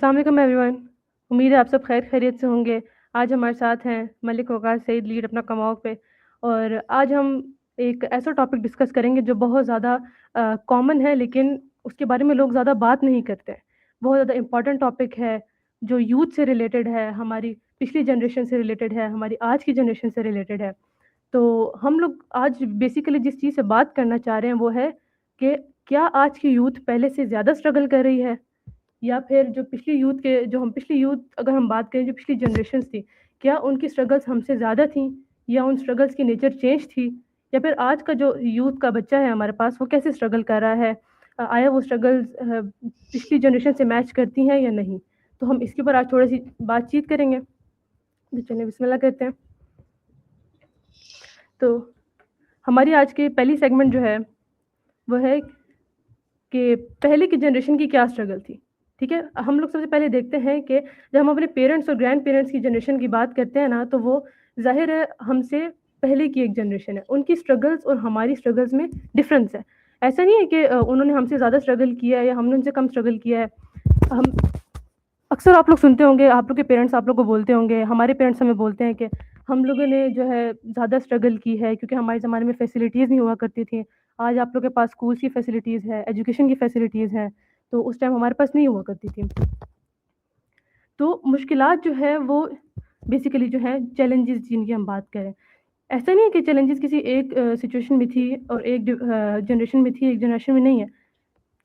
अस्सलाम वालेकुम एवरीवन। उम्मीद है आप सब खैर खैरियत से होंगे। आज हमारे साथ हैं मलिक वक़ार सईद, लीड अपना कमाओ पे। और आज हम एक ऐसा टॉपिक डिस्कस करेंगे जो बहुत ज़्यादा कॉमन है, लेकिन उसके बारे में लोग ज़्यादा बात नहीं करते हैं। बहुत ज़्यादा इम्पोर्टेंट टॉपिक है जो यूथ से रिलेटेड है, हमारी पिछली जनरेशन से रिलेटेड है, हमारी आज की जनरेशन से रिलेटेड है। तो हम लोग आज बेसिकली जिस चीज़ से बात करना चाह रहे हैं वो है कि क्या आज की यूथ पहले से ज़्यादा स्ट्रगल कर रही है, या फिर जो पिछली यूथ के जो हम पिछली यूथ अगर हम बात करें जो पिछली जनरेशन्स थी, क्या उनकी स्ट्रगल्स हमसे ज़्यादा थी, या उन स्ट्रगल्स की नेचर चेंज थी, या फिर आज का जो यूथ का बच्चा है हमारे पास वो कैसे स्ट्रगल कर रहा है, आया वो स्ट्रगल्स पिछली जनरेशन से मैच करती हैं या नहीं। तो हम इसके ऊपर आज थोड़ी सी बातचीत करेंगे। तो चलिए बिस्मिल्लाह करते हैं। तो हमारी आज की पहली सेगमेंट जो है वो है कि पहले की जनरेशन की क्या स्ट्रगल थी। ठीक है, हम लोग सबसे पहले देखते हैं कि जब हम अपने पेरेंट्स और ग्रैंड पेरेंट्स की जनरेशन की बात करते हैं ना, तो वो ज़ाहिर है हमसे पहले की एक जनरेशन है। उनकी स्ट्रगल्स और हमारी स्ट्रगल्स में डिफरेंस है। ऐसा नहीं है कि उन्होंने हमसे ज़्यादा स्ट्रगल किया है या हमने उनसे कम स्ट्रगल किया है। हम अक्सर आप लोग सुनते होंगे, आप लोग के पेरेंट्स आप लोग को बोलते होंगे, हमारे पेरेंट्स हमें बोलते हैं कि हम लोगों ने जो है ज़्यादा स्ट्रगल की है क्योंकि हमारे ज़माने में फैसिलिटीज़ नहीं हुआ करती थी। आज आप लोग के पास स्कूल्स की फैसिलिटीज़ है, एजुकेशन की फैसिलिटीज़ हैं, तो उस टाइम हमारे पास नहीं हुआ करती थी। तो मुश्किलात जो है वो बेसिकली जो है चैलेंजेस जिनकी हम बात करें, ऐसा नहीं है कि चैलेंजेस किसी एक सिचुएशन में थी और एक जनरेशन में थी, एक जनरेशन में नहीं है।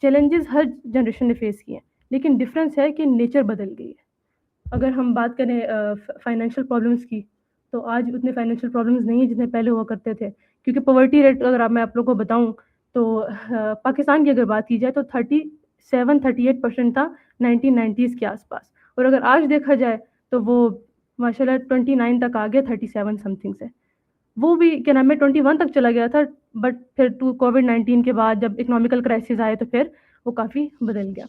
चैलेंजेस हर जनरेशन ने फेस किए हैं, लेकिन डिफरेंस है कि नेचर बदल गई है। अगर हम बात करें फाइनेंशियल प्रॉब्लम्स की, तो आज उतने फाइनेंशियल प्रॉब्लम्स नहीं है जितने पहले हुआ करते थे, क्योंकि पॉवर्टी रेट अगर मैं आप लोगों को बताऊं तो पाकिस्तान की अगर बात की जाए तो 37-38% था 1990s के आसपास, और अगर आज देखा जाए तो वो माशाल्लाह 29 तक आ गया, 37 समथिंग से। वो भी क्या नाम है 21 तक चला गया था, बट फिर टू कोविड-19 के बाद जब इकोनॉमिकल क्राइसिस आए तो फिर वो काफ़ी बदल गया।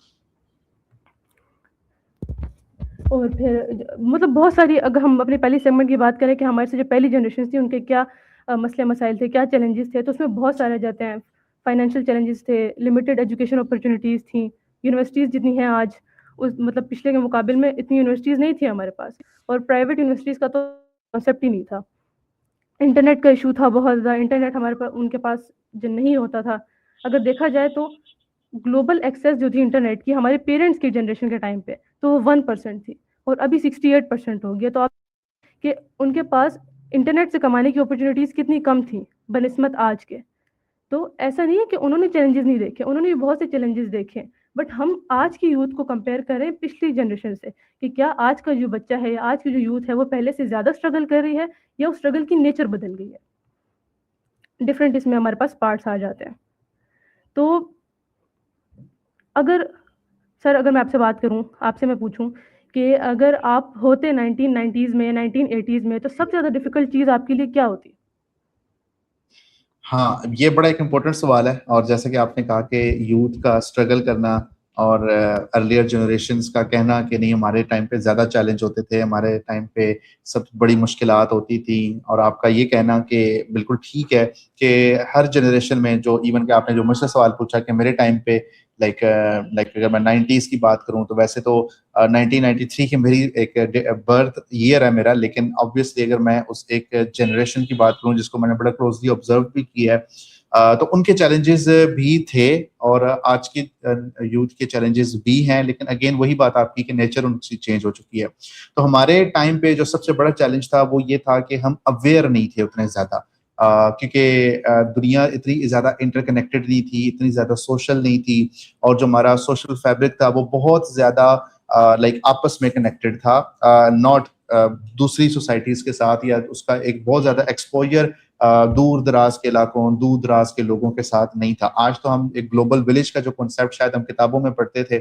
और फिर मतलब बहुत सारी, अगर हम अपनी पहली सेगमेंट की बात करें कि हमारे से जो पहली जनरेशन थी उनके क्या मसले मसाइल थे, क्या चैलेंजेस थे, तो उसमें बहुत सारे आ जाते हैं। फाइनेंशियल चैलेंजेस थे, लिमिटेड एजुकेशन अपॉर्चुनिटीज़ थी। यूनिवर्सिटीज़ जितनी हैं आज, उस मतलब पिछले के मुकाबले में इतनी यूनिवर्सिटीज़ नहीं थी हमारे पास, और प्राइवेट यूनिवर्सिटीज़ का तो कॉन्सेप्ट ही नहीं था। इंटरनेट का इशू था बहुत ज़्यादा, इंटरनेट हमारे पास उनके पास जो नहीं होता था। अगर देखा जाए तो ग्लोबल एक्सेस जो थी इंटरनेट की हमारे पेरेंट्स की जनरेशन के टाइम पे, तो वो 1% थी, और अभी 68% हो गया। तो आप कि उनके पास इंटरनेट से कमाने की अपॉर्चुनिटीज़ कितनी कम थी बनस्बत आज के। तो ऐसा नहीं है कि उन्होंने चैलेंजेस नहीं देखे, उन्होंने भी बहुत से चैलेंजेस देखे, बट हम आज की यूथ को कंपेयर करें पिछली जनरेशन से कि क्या आज का जो बच्चा है या आज की जो यूथ है वो पहले से ज़्यादा स्ट्रगल कर रही है, या उस स्ट्रगल की नेचर बदल गई है। डिफरेंट इसमें हमारे पास पार्ट्स आ जाते हैं। तो अगर सर, अगर मैं आपसे बात करूं, आपसे मैं पूछूं कि अगर आप होते 1990s में, 1980s में, तो सबसे ज़्यादा डिफिकल्ट चीज़ आपके लिए क्या होती? हाँ, ये बड़ा एक इम्पोर्टेंट सवाल है। और जैसे कि आपने कहा कि यूथ का स्ट्रगल करना और अर्लियर जनरेशन्स का कहना कि नहीं हमारे टाइम पे ज़्यादा चैलेंज होते थे, हमारे टाइम पे सब बड़ी मुश्किलात होती थी, और आपका ये कहना कि बिल्कुल ठीक है कि हर जनरेशन में जो इवन कि आपने जो मुझसे सवाल पूछा कि मेरे टाइम पे लाइक अगर मैं 90s की बात करूं तो वैसे तो 1993 की मेरी एक बर्थ ईयर है मेरा, लेकिन ऑब्वियसली अगर मैं उस एक जनरेशन की बात करूं जिसको मैंने बड़ा क्लोजली ऑब्जर्व भी किया है, तो उनके चैलेंजेस भी थे और आज की यूथ के चैलेंजेस भी हैं, लेकिन अगेन वही बात आपकी कि नेचर उनकी चेंज हो चुकी है। तो हमारे टाइम पे जो सबसे बड़ा चैलेंज था वो ये था कि हम अवेयर नहीं थे उतने ज्यादा, क्योंकि दुनिया इतनी ज्यादा इंटरकनेक्टेड नहीं थी, इतनी ज्यादा सोशल नहीं थी, और जो हमारा सोशल फैब्रिक था वो बहुत ज्यादा लाइक आपस में कनेक्टेड था, नॉट दूसरी सोसाइटीज के साथ, या उसका एक बहुत ज्यादा एक्सपोजर दूर दराज के इलाकों, दूर दराज के लोगों के साथ नहीं था। आज तो हम एक ग्लोबल विलेज का जो कॉन्सेप्ट शायद हम किताबों में पढ़ते थे,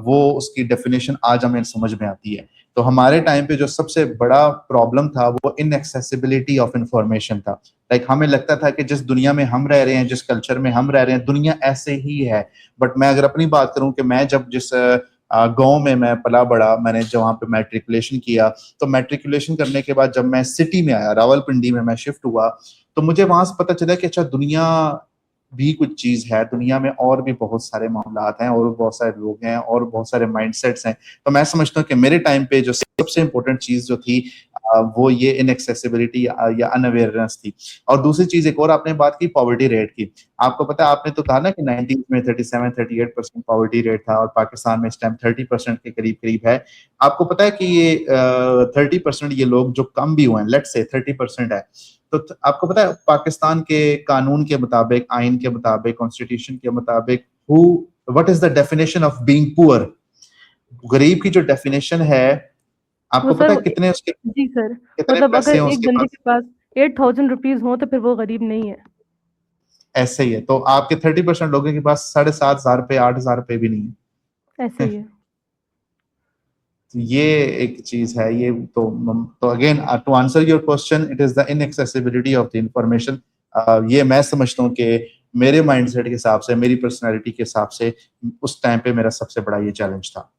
वो उसकी डेफिनेशन आज हमें समझ में आती है। तो हमारे टाइम पे जो सबसे बड़ा प्रॉब्लम था वो इनएक्सेसिबिलिटी ऑफ इंफॉर्मेशन था। लाइक हमें लगता था कि जिस दुनिया में हम रह रहे हैं, जिस कल्चर में हम रह रहे हैं, दुनिया ऐसे ही है। बट मैं अगर अपनी बात करूं कि मैं जब जिस गांव में मैं पला बड़ा, मैंने जहाँ पे मैट्रिकुलेशन किया, तो मैट्रिकुलेशन करने के बाद जब मैं सिटी में आया, रावलपिंडी में मैं शिफ्ट हुआ, तो मुझे वहां से पता चला कि अच्छा दुनिया भी कुछ चीज है, दुनिया में और भी बहुत सारे मामलात हैं और बहुत सारे लोग हैं और बहुत सारे माइंडसेट्स हैं। तो मैं समझता हूँ कि मेरे टाइम पे जो सबसे इम्पोर्टेंट चीज जो थी वो ये इनएक्सेसिबिलिटी या अनअवेयरनेस थी। और दूसरी चीज एक और आपने बात की पॉवर्टी रेट की। आपको पता है, आपने तो कहा ना कि 90s में 37-38% पॉवर्टी रेट था और पाकिस्तान में इस टाइम 30% के करीब करीब है। आपको पता है कि ये 30% ये लोग जो कम भी हुए हैं, लेट्स से 30% है, तो आपको पता है पाकिस्तान के कानून के मुताबिक, आइन के मुताबिक, कॉन्स्टिट्यूशन के मुताबिक, who what is the definition of being poor? गरीब की जो डेफिनेशन है, वो आपको सर पता है कितने उसके जी सर, कितने मतलब पैसे अगर हैं एक उसके बंदे पास? के पास 8,000 रुपीज हो तो फिर वो गरीब नहीं है। ऐसे ही है। तो आपके 30% लोगों के पास 7,500 रुपए, 8,000 रुपए भी नहीं ऐसे है। ही है। तो ये एक चीज है। ये तो again, to answer your question, it is the inaccessibility of the information. ये मैं समझता हूँ कि मेरे माइंडसेट के हिसाब से, मेरी पर्सनालिटी के हिसाब से उस टाइम पे मेरा सबसे बड़ा ये चैलेंज था।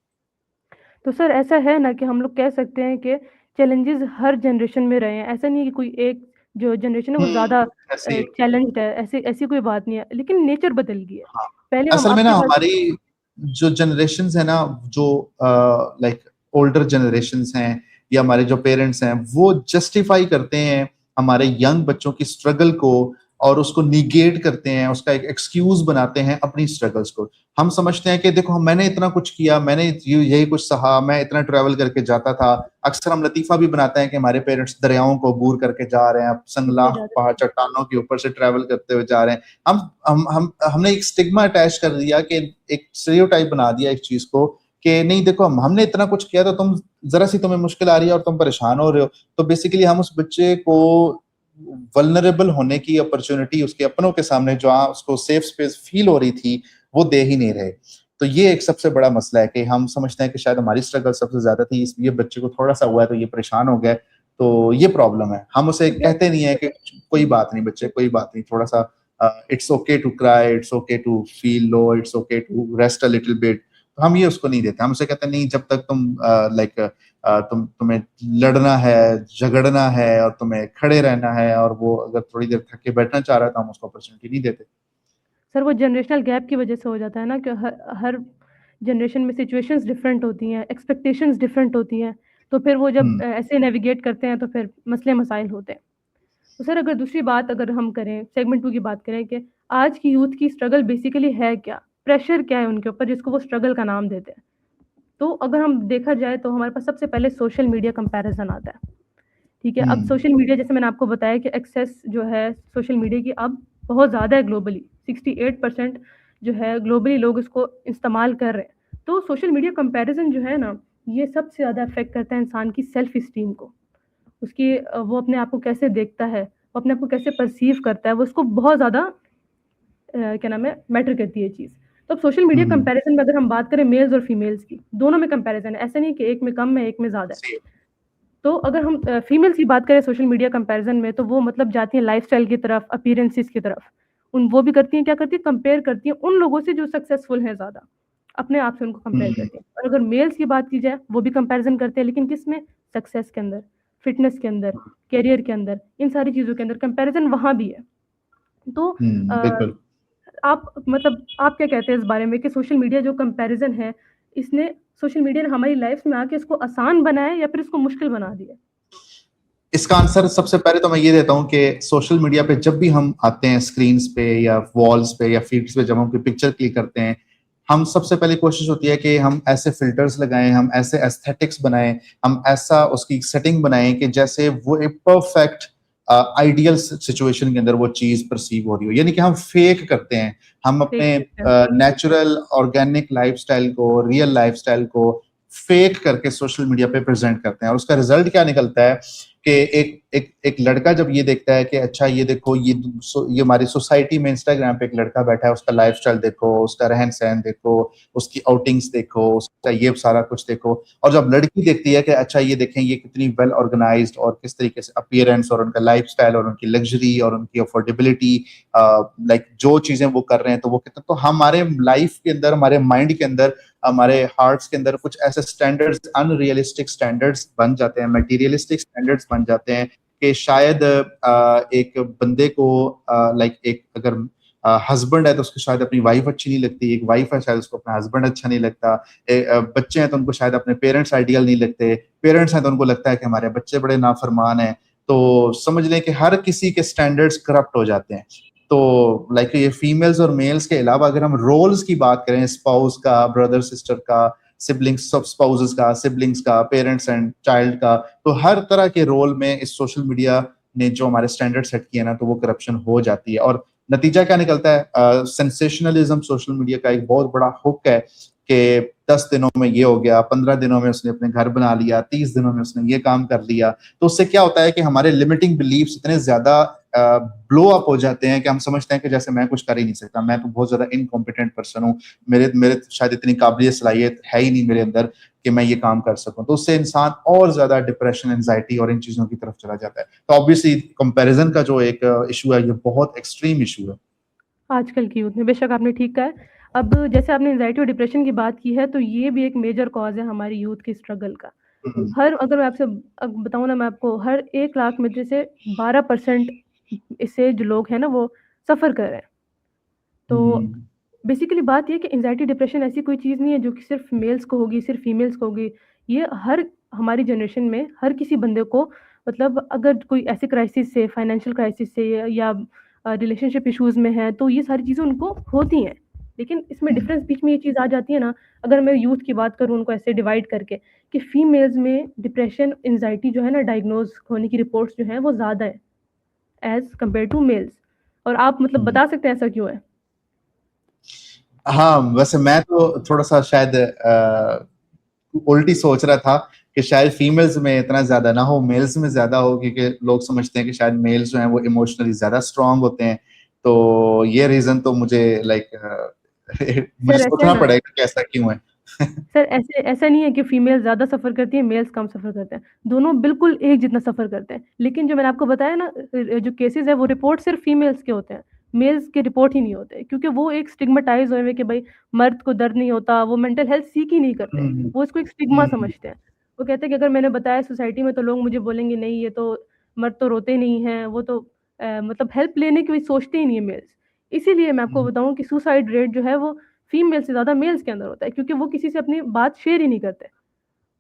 तो सर ऐसा है ना कि हम लोग कह सकते हैं कि चैलेंजेस हर जनरेशन में रहे हैं, ऐसा नहीं है कि कोई एक जो जनरेशन है वो ज़्यादा ऐसे ही है। चैलेंज्ड है, ऐसी ऐसी कोई बात नहीं है, लेकिन नेचर बदल गई है। हाँ, पहले हम असल में ना आपके पास हमारी जो जनरेशन है ना, जो लाइक ओल्डर जनरेशन हैं या हमारे जो पेरेंट्स हैं, वो जस्टिफाई करते हैं हमारे यंग बच्चों की स्ट्रगल को और उसको निगेट करते हैं, उसका एक एक्सक्यूज बनाते हैं अपनी स्ट्रगल्स को। हम समझते हैं कि देखो मैंने इतना कुछ किया, मैंने यही कुछ सहा, मैं इतना ट्रैवल करके जाता था। अक्सर हम लतीफा भी बनाते हैं कि हमारे पेरेंट्स दरियाओं को अबूर करके जा रहे हैं, कितने सनलाख ज़्यादा पहाड़ चट्टानों के ऊपर से ट्रैवल करते हुए जा रहे हैं। हमने एक स्टिग्मा अटैच कर दिया, कि एक स्टीरियोटाइप बना दिया एक चीज को, कि नहीं देखो हमने इतना कुछ किया तो तुम जरा सी तुम्हें मुश्किल आ रही है और तुम परेशान हो रहे हो। तो बेसिकली हम उस बच्चे को वल्नरेबल होने की अपॉर्चुनिटी उसके अपनों के सामने, जहाँ उसको सेफ स्पेस फील हो रही थी, वो दे ही नहीं रहे। तो ये एक सबसे बड़ा मसला है कि हम समझते हैं कि शायद हमारी स्ट्रगल सबसे ज्यादा थी, इसलिए बच्चे को थोड़ा सा हुआ है तो ये परेशान हो गया। तो ये प्रॉब्लम है। हम उसे मुझे कहते नहीं है कि कोई बात नहीं बच्चे, कोई बात नहीं, थोड़ा सा it's okay to cry, it's okay to feel low, it's okay to rest a little bit. तो हम ये उसको नहीं देते। हम उसे कहते हैं नहीं, जब तक तुम लाइक तुम्हें लड़ना है, झगड़ना है और तुम्हें खड़े रहना है, और वो अगर थोड़ी देर थक के बैठना चाह रहा है तो हम उसको अपॉर्चुनिटी नहीं देते। सर वो जनरेशनल गैप की वजह से हो जाता है ना कि हर जनरेशन में सिचुएशंस डिफरेंट होती हैं, एक्सपेक्टेशंस डिफरेंट होती हैं, तो फिर वो जब हम्म। ऐसे नेविगेट करते हैं तो फिर मसले मसाइल होते हैं। तो सर अगर दूसरी बात अगर हम करें, सेगमेंट 2 की बात करें कि आज की यूथ की स्ट्रगल बेसिकली है क्या? प्रेशर क्या है उनके ऊपर जिसको वो स्ट्रगल का नाम देते हैं? तो अगर हम देखा जाए तो हमारे पास सबसे पहले सोशल मीडिया कंपैरिज़न आता है, ठीक है? अब हम्म। सोशल मीडिया जैसे मैंने आपको बताया कि एक्सेस जो है सोशल मीडिया की अब बहुत ज़्यादा है ग्लोबली, 68% जो है ग्लोबली लोग इसको इस्तेमाल कर रहे हैं। तो सोशल मीडिया कंपैरिज़न जो है ना, ये सबसे ज़्यादा अफ़ेक्ट करता है इंसान की सेल्फ एस्टीम को। उसकी वो अपने आप को कैसे देखता है, वो अपने आप को कैसे परसीव करता है, वो उसको बहुत ज़्यादा क्या नाम है, मैटर करती है ये चीज़। तो अब सोशल मीडिया हम्म। कंपैरिज़न में अगर हम बात करें मेल्स और फीमेल्स की, दोनों में कंपैरिज़न है, ऐसा नहीं कि एक में कम है, एक में ज़्यादा है। सही। तो अगर हम फीमेल्स की बात करें सोशल मीडिया कंपैरिज़न में, तो वो मतलब जाती हैं लाइफ़स्टाइल की तरफ, अपीयरेंसेस की तरफ। वो भी करती हैं, क्या करती हैं, कंपेयर करती हैं उन लोगों से जो सक्सेसफुल हैं ज़्यादा, अपने आप से उनको कंपेयर हम्म। करती हैं। और अगर मेल्स की बात की जाए, वो भी कंपैरिज़न करते हैं, लेकिन किसमें? सक्सेस के अंदर, फिटनेस के अंदर, करियर के अंदर, इन सारी चीज़ों के अंदर कंपैरिज़न वहाँ भी है। तो अ, बिल्कुल। आप मतलब आप क्या कहते हैं इस बारे में कि सोशल मीडिया जो कंपैरिज़न है, इसने सोशल मीडिया ने हमारी लाइफ़ में आके इसको आसान बनाया है या फिर इसको मुश्किल बना दिया है? इसका आंसर सबसे पहले तो मैं ये देता हूँ कि सोशल मीडिया पे जब भी हम आते हैं, स्क्रीन्स पे या वॉल्स पे या फीड्स पे, जब हम कोई पिक्चर क्लिक करते हैं, हम सबसे पहले कोशिश होती है कि हम ऐसे फिल्टर्स लगाएं, हम ऐसे एस्थेटिक्स बनाएं, हम ऐसा उसकी सेटिंग बनाएं कि जैसे वो एक परफेक्ट आइडियल सिचुएशन के अंदर वो चीज परसीव हो रही हो। यानी कि हम फेक करते हैं। हम अपने फेक करते हैं। नेचुरल ऑर्गेनिक लाइफस्टाइल को, रियल लाइफस्टाइल को फेक करके सोशल मीडिया पे प्रेजेंट करते हैं, और उसका रिजल्ट क्या निकलता है कि एक लड़का जब ये देखता है कि अच्छा ये देखो, ये हमारी सोसाइटी में इंस्टाग्राम पे एक लड़का बैठा है, उसका लाइफस्टाइल देखो, उसका रहन सहन देखो, उसकी आउटिंग्स देखो, उसका ये सारा कुछ देखो। और जब लड़की देखती है कि अच्छा ये देखें ये कितनी वेल ऑर्गेनाइज्ड और किस तरीके से अपीयरेंस और उनका लाइफस्टाइल और उनकी लग्जरी और उनकी अफोर्डेबिलिटी, लाइक जो चीजें वो कर रहे हैं, तो वो कहते हैं, तो हमारे लाइफ के अंदर, हमारे माइंड के अंदर, हमारे हार्ट्स के अंदर कुछ ऐसे स्टैंडर्ड्स, अनरियलिस्टिक स्टैंडर्ड्स बन जाते हैं, मटेरियलिस्टिक स्टैंडर्ड्स बन जाते हैं, कि शायद एक बंदे को लाइक एक अगर हस्बैंड है तो उसको शायद अपनी वाइफ अच्छी नहीं लगती, एक वाइफ है शायद उसको अपना हस्बैंड अच्छा नहीं लगता, बच्चे हैं तो उनको शायद अपने पेरेंट्स आइडियल नहीं लगते, पेरेंट्स हैं तो उनको लगता है कि हमारे बच्चे बड़े नाफरमान हैं। तो समझ लें कि हर किसी के स्टैंडर्ड्स करप्ट हो जाते हैं। तो लाइक ये फीमेल्स और मेल्स के अलावा अगर हम रोल्स की बात करें, स्पाउस का, ब्रदर सिस्टर का, सिबलिंग्स, सब स्पाउसेस का, सिबलिंग्स का, पेरेंट्स एंड चाइल्ड का, तो हर तरह के रोल में इस सोशल मीडिया ने जो हमारे स्टैंडर्ड सेट किए ना, तो वो करप्शन हो जाती है। और नतीजा क्या निकलता है? सेंसेशनलिज्म सोशल मीडिया का एक बहुत बड़ा हुक है कि 10 दिनों में ये हो गया, 15 दिनों में उसने अपने घर बना लिया, 30 दिनों में उसने ये काम कर लिया। तो उससे क्या होता है कि हमारे लिमिटिंग बिलीफ्स इतने ज्यादा ब्लो अप हो जाते हैं कि हम समझते हैं कि जैसे मैं कुछ कर ही नहीं सकता, मैं तो बहुत ज्यादा इनकॉम्पिटेंट पर्सन हूँ, मेरे मेरे शायद इतनी काबिलियत सलाहियत है ही नहीं मेरे अंदर कि मैं ये काम कर सकूं। तो उससे इंसान और ज्यादा डिप्रेशन, एंजाइटी और इन चीजों की तरफ चला जाता है। तो ऑब्वियसली कंपैरिजन का जो एक इशू है, ये बहुत एक्सट्रीम इशू है आजकल की यूथ में। बेशक आपने ठीक कहा है। अब जैसे आपने एंजाइटी और डिप्रेशन की बात की है, तो ये भी एक मेजर कॉज है हमारी यूथ की स्ट्रगल का। हर अगर मैं आपसे बताऊं ना, मैं आपको हर 1 लाख में से 12% इससे जो लोग हैं ना वो सफ़र कर रहे हैं। तो बेसिकली बात ये है कि एंजाइटी डिप्रेशन ऐसी कोई चीज़ नहीं है जो कि सिर्फ मेल्स को होगी, सिर्फ फीमेल्स को होगी। ये हर हमारी जनरेशन में हर किसी बंदे को, मतलब अगर कोई ऐसे क्राइसिस से, फाइनेंशियल क्राइसिस से या रिलेशनशिप इश्यूज़ में है, तो ये सारी चीज़ें उनको होती हैं। लेकिन इसमें डिफरेंस बीच में ये चीज़ आ जाती है ना, अगर मैं यूथ की बात करूँ उनको ऐसे डिवाइड करके, कि फीमेल्स में डिप्रेशन, एंजाइटी जो है ना, डायग्नोज होने की रिपोर्ट्स जो हैं वो ज़्यादा है एज़ कम्पेयर टू मेल्स। और आप मतलब बता सकते हैं ऐसा क्यों है? हाँ, वैसे मैं तो थोड़ा सा शायद उल्टी सोच रहा था कि शायद फीमेल्स में इतना ज्यादा ना हो, मेल्स में ज्यादा हो, क्योंकि लोग समझते हैं कि शायद मेल्स जो हैं वो इमोशनली ज्यादा स्ट्रांग होते हैं। तो ये रीजन तो मुझे लाइक मुझे सर ऐसे है सोचना ना, पड़ेगा कि ऐसा क्यों है। सर ऐसे ऐसा नहीं है कि फीमेल ज़्यादा सफ़र करती है, मेल्स कम सफ़र करते हैं। दोनों बिल्कुल एक जितना सफ़र करते हैं। लेकिन जो मैंने आपको बताया ना, जो केसेस है वो रिपोर्ट सिर्फ फीमेल्स के होते हैं, मेल्स के रिपोर्ट ही नहीं होते, क्योंकि वो एक स्टिग्मेटाइज हुए हैं कि भाई मर्द को दर्द नहीं होता, वो मेंटल हेल्थ सीख ही नहीं करते, हम्म, वो इसको एक स्टिग्मा हम्म, समझते हैं। वो कहते हैं कि अगर मैंने बताया सोसाइटी में तो लोग मुझे बोलेंगे नहीं, ये तो मर्द तो रोते नहीं हैं, वो तो मतलब हेल्प लेने की सोचते ही नहीं है मेल्स। इसीलिए मैं आपको हम्म, बताऊं कि सुसाइड रेट जो है वो फीमेल से ज़्यादा मेल्स के अंदर होता है, क्योंकि वो किसी से अपनी बात शेयर ही नहीं करते,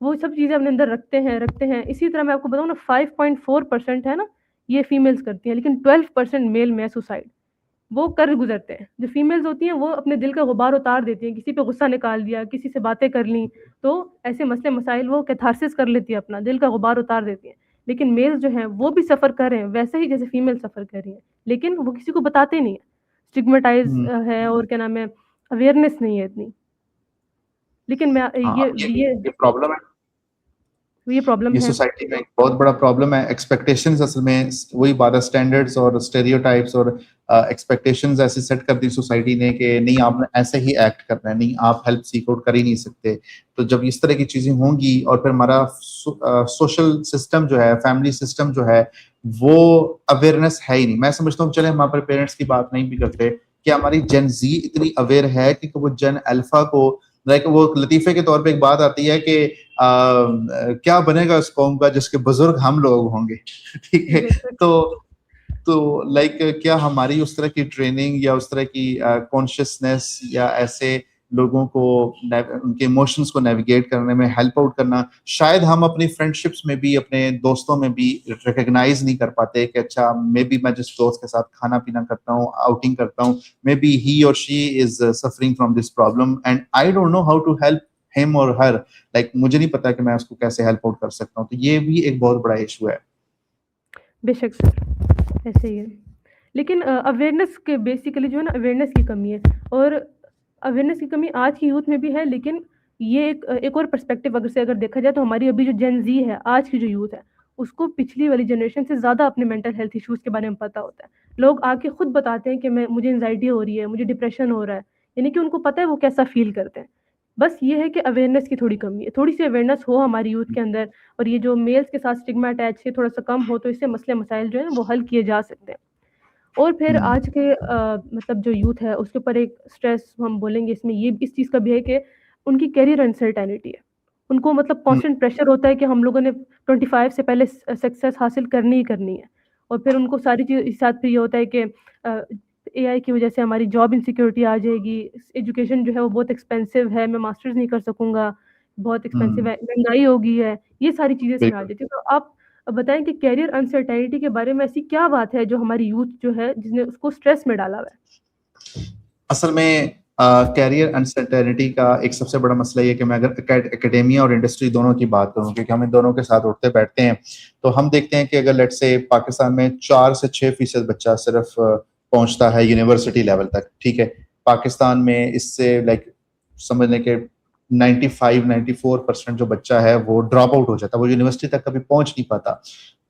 वो सब चीज़ें अपने अंदर रखते हैं। इसी तरह मैं आपको बताऊँ ना, 5.4% है ना, ये फीमेल्स करती हैं, लेकिन 12% मेल में सुसाइड वो कर गुजरते हैं। जो फीमेल्स होती हैं वो अपने दिल का गुबार उतार देती हैं, किसी पे गुस्सा निकाल दिया, किसी से बातें कर ली, तो ऐसे मसले मसाइल वो कैथारसिस कर लेती है, अपना दिल का गुबार उतार देती हैं। लेकिन मेल्स जो हैं वो भी सफ़र कर रहे हैं वैसे ही जैसे फीमेल सफ़र कर रही हैं, लेकिन वो किसी को बताते नहीं है, स्टिग्मेटाइज हम्म। है, और क्या नाम है, अवेयरनेस नहीं है इतनी। लेकिन मैं हाँ, ये ये ये प्रॉब्लम है। ये प्रॉब्लम ये है। सोसाइटी का एक बहुत बड़ा प्रॉब्लम है। एक्सपेक्टेशंस असल में वही बात है, स्टैंडर्ड्स और स्टेरियोटाइप्स और एक्सपेक्टेशंस ऐसे सेट कर दी सोसाइटी ने कि नहीं आपने ऐसे ही एक्ट करना है, नहीं आप हेल्प सीक आउट कर ही नहीं सकते। तो जब इस तरह की चीजें होंगी और फिर हमारा सोशल सिस्टम जो है, फैमिली सिस्टम जो है, वो अवेयरनेस है ही नहीं। मैं समझता हूँ, चले हम हमारे पेरेंट्स की बात नहीं भी करते, कि हमारी जेन जी इतनी अवेयर है कि वो जेन अल्फा को, लाइक वो लतीफे के तौर पे एक बात आती है कि क्या बनेगा उस कौम का जिसके बुजुर्ग हम लोग होंगे। ठीक है। बेशक। तो लाइक क्या हमारी उस तरह की ट्रेनिंग या उस तरह की कॉन्शियसनेस या ऐसे लोगों को उनके इमोशंस को नेविगेट करने में हेल्प आउट करना, शायद हम अपनी फ्रेंडशिप्स में भी, अपने दोस्तों में भी रिकग्नाइज नहीं कर पाते कि अच्छा मे बी मैं जिस दोस्त के साथ खाना पीना करता हूँ, आउटिंग करता हूँ, may be he or she is suffering from this problem and I don't know how to help him or her. Like मुझे नहीं पता कि मैं उसको कैसे हेल्प आउट कर सकता हूँ। तो ये भी एक बहुत बड़ा इशू है। बेशक सर, ऐसे ही है। लेकिन अवेयरनेस के बेसिकली जो है ना, अवेयरनेस की कमी है। और अवेयरनेस की कमी आज की यूथ में भी है, लेकिन ये एक और पर्सपेक्टिव अगर देखा जाए, तो हमारी अभी जो जेन जी है, आज की जो यूथ है, उसको पिछली वाली जनरेशन से ज़्यादा अपने मेंटल हेल्थ इश्यूज़ के बारे में पता होता है। लोग आके खुद बताते हैं कि मैं मुझे एंजाइटी हो रही है, मुझे डिप्रेशन हो रहा है, यानी कि उनको पता है वो कैसा फील करते हैं। बस ये है कि अवेयरनेस की थोड़ी कमी है, थोड़ी सी अवेयरनेस हो हमारी यूथ के अंदर, और ये जो मेल्स के साथ स्टिग्मा अटैच है थोड़ा सा कम हो, तो इससे मसले मसाइल जो है वो हल किए जा सकते हैं। और फिर आज के मतलब जो यूथ है उसके ऊपर एक स्ट्रेस हम बोलेंगे इसमें, ये इस चीज़ का भी है कि उनकी करियर अनसर्टेनिटी है। उनको मतलब कांस्टेंट प्रेशर होता है कि हम लोगों ने 25 से पहले सक्सेस हासिल करनी ही करनी है। और फिर उनको सारी चीज़ साथ फिर ये होता है कि एआई की वजह से हमारी जॉब इनसिक्योरिटी आ जाएगी, एजुकेशन जो है वो बहुत एक्सपेंसिव है, मैं मास्टर्स नहीं कर सकूँगा, बहुत एक्सपेंसिव है, महँगाई हो गई है, ये सारी चीज़ें इसमें आ बिल्कुल। जाती हैं। तो आप बताएँ कि करियर अनसर्टेनिटी के बारे में ऐसी क्या बात है जो हमारी यूथ जो है जिसने उसको स्ट्रेस में डाला हुआ है? असल में कैरियर अनसर्टेनिटी का एक सबसे बड़ा मसला ये कि मैं अगर एकेडेमिया और इंडस्ट्री दोनों की बात करूं, क्योंकि हम इन दोनों के साथ उठते बैठते हैं, तो हम देखते हैं कि अगर लेट से पाकिस्तान में 4 से 6% बच्चा सिर्फ पहुंचता है यूनिवर्सिटी लेवल तक, ठीक है। पाकिस्तान में इससे लाइक समझ लें कि 95-94% जो बच्चा है वो ड्रॉप आउट हो जाता है, वो यूनिवर्सिटी तक कभी पहुंच नहीं पाता,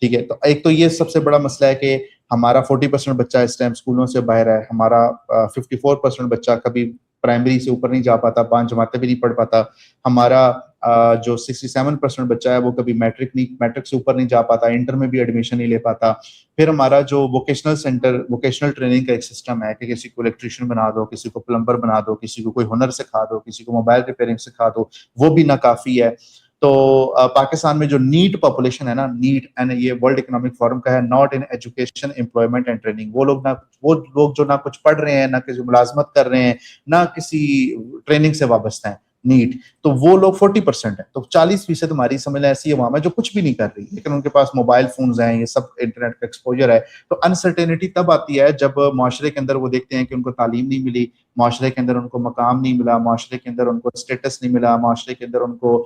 ठीक है। तो एक तो ये सबसे बड़ा मसला है कि हमारा 40% बच्चा इस टाइम स्कूलों से बाहर है, हमारा 54% बच्चा कभी प्राइमरी से ऊपर नहीं जा पाता, 5 जमातें भी नहीं पढ़ पाता, हमारा जो 67% बच्चा है वो कभी मैट्रिक से ऊपर नहीं जा पाता, इंटर में भी एडमिशन नहीं ले पाता। फिर हमारा जो वोकेशनल ट्रेनिंग का एक सिस्टम है कि किसी को इलेक्ट्रिशियन बना दो, किसी को प्लम्बर बना दो, किसी को कोई हुनर सिखा दो, किसी को मोबाइल रिपेयरिंग सिखा दो, वो भी नाकाफी है। तो पाकिस्तान में जो नीट पॉपुलेशन है ना, नीट एंड ये वर्ल्ड इकोनॉमिक फोरम का है, not in education employment and training, वो लोग जो ना कुछ पढ़ रहे हैं, ना किसी मुलाजमत कर रहे हैं, ना किसी ट्रेनिंग से वाबस्ता है, नीट, तो वो लोग 40% है। तो 40% हमारी समझ लें ऐसी अवाम है जो कुछ भी नहीं कर रही, लेकिन उनके पास मोबाइल फोन्स हैं, ये सब इंटरनेट का एक्सपोजर है। तो अनसर्टेनिटी तब आती है जब माशरे के अंदर वो देखते हैं कि उनको तालीम नहीं मिली, माशरे के अंदर उनको मकाम नहीं मिला, माशरे के अंदर उनको स्टेटस नहीं मिला, माशरे के अंदर उनको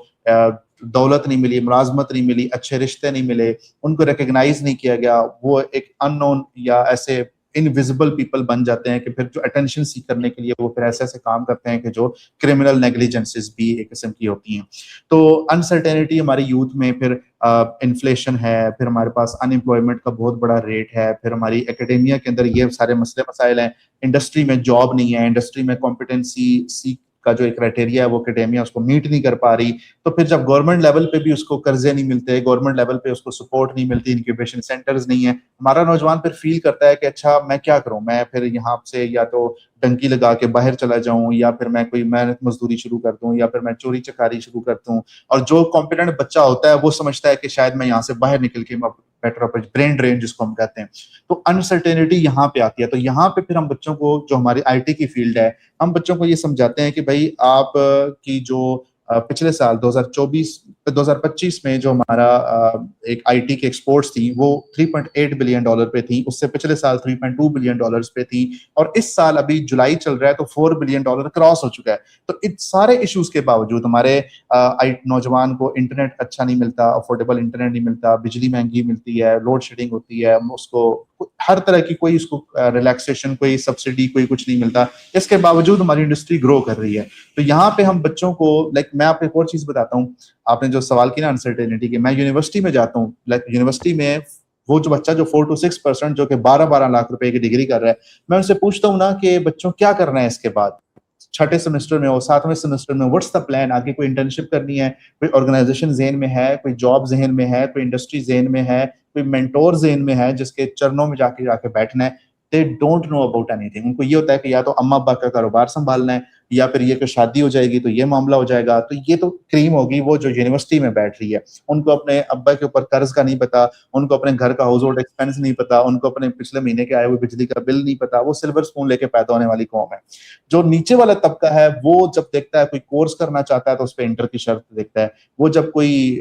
दौलत नहीं मिली, मुलाजमत नहीं मिली, अच्छे रिश्ते नहीं मिले, उनको रिकग्नाइज नहीं किया गया, वो एक अननोन या ऐसे इनविजिबल पीपल बन जाते हैं कि फिर जो अटेंशन सीख करने के लिए वो फिर ऐसे ऐसे काम करते हैं कि जो क्रिमिनल नेग्लिजेंसेस भी एक किस्म की होती हैं। तो अनसर्टेनिटी हमारी यूथ में, फिर इन्फ्लेशन है, फिर हमारे पास अनएम्प्लॉयमेंट का बहुत बड़ा रेट है, फिर हमारी एकेडेमिया के अंदर ये सारे मसले मसाइल हैं, इंडस्ट्री में जॉब नहीं है, इंडस्ट्री में कॉम्पिटेंसी का जो एक क्राइटेरिया है वो एकेडेमिया उसको मीट नहीं कर पा रही। तो फिर जब गवर्नमेंट लेवल पे भी उसको कर्जे नहीं मिलते, गवर्नमेंट लेवल पे उसको सपोर्ट नहीं मिलती, इंक्यूबेशन सेंटर्स नहीं है, हमारा नौजवान फिर फील करता है कि अच्छा मैं क्या करूं, मैं फिर यहाँ से या तो टंकी लगा के बाहर चला जाऊं, या फिर मैं कोई मेहनत मजदूरी शुरू कर दूं, या फिर मैं चोरी चकारी शुरू कर दूं। और जो कॉम्पिटेंट बच्चा होता है वो समझता है कि शायद मैं यहाँ से बाहर निकल के बेटर ब्रेन ड्रेन जिसको हम कहते हैं। तो अनसर्टेनिटी यहाँ पे आती है। तो यहाँ पे फिर हम बच्चों को, जो हमारी आईटी की फील्ड है, हम बच्चों को ये समझाते हैं कि भाई आप की जो पिछले साल 2025 में जो हमारा एक आईटी की एक्सपोर्ट्स थी वो $3.8 बिलियन पे थी, उससे पिछले साल $3.2 बिलियन पे थी, और इस साल अभी जुलाई चल रहा है तो $4 बिलियन क्रॉस हो चुका है। तो इन सारे इश्यूज के बावजूद हमारे नौजवान को इंटरनेट अच्छा नहीं मिलता, अफोर्डेबल इंटरनेट नहीं मिलता, बिजली महंगी मिलती है, लोड शेडिंग होती है, उसको हर तरह की कोई उसको रिलैक्सेशन, कोई सब्सिडी, कोई कुछ नहीं मिलता, इसके बावजूद हमारी इंडस्ट्री ग्रो कर रही है। तो यहाँ पे हम बच्चों को, लाइक मैं आपको एक और चीज बताता हूँ, आपने जो सवाल की ना अनसर्टेनिटी की, मैं यूनिवर्सिटी में जाता हूँ, लाइक यूनिवर्सिटी में वो जो बच्चा जो 4 to 6% जो कि 12-12 लाख रुपए की डिग्री कर रहा है, मैं उनसे पूछता हूँ ना कि बच्चों क्या करना है इसके बाद, छठे सेमेस्टर में हो, 7वें सेमेस्टर में, व्हाट्स द प्लान, आगे कोई इंटर्नशिप करनी है, कोई ऑर्गेनाइजेशन जेहन में है, कोई जॉब जेहन में है, कोई इंडस्ट्री जेहन में है, कोई मेंटोर जेहन में है जिसके चरणों में जाके जाके बैठना है। They don't know about anything. उनको ये होता है कि या तो अम्मा अब्बा का कारोबार संभालना है, या फिर ये कि शादी हो जाएगी तो ये मामला हो जाएगा। तो ये तो क्रीम होगी वो जो यूनिवर्सिटी में बैठ रही है, उनको अपने अब्बा के ऊपर कर्ज का नहीं पता, उनको अपने घर का हाउस होल्ड एक्सपेंस नहीं पता, उनको अपने पिछले महीने के आए हुए बिजली का बिल नहीं पता। वो सिल्वर स्पून लेके पैदा होने वाली कौम है। जो नीचे वाला तबका है वो जब देखता है कोई कोर्स करना चाहता है तो उस पर इंटर की शर्त देखता है, वो जब कोई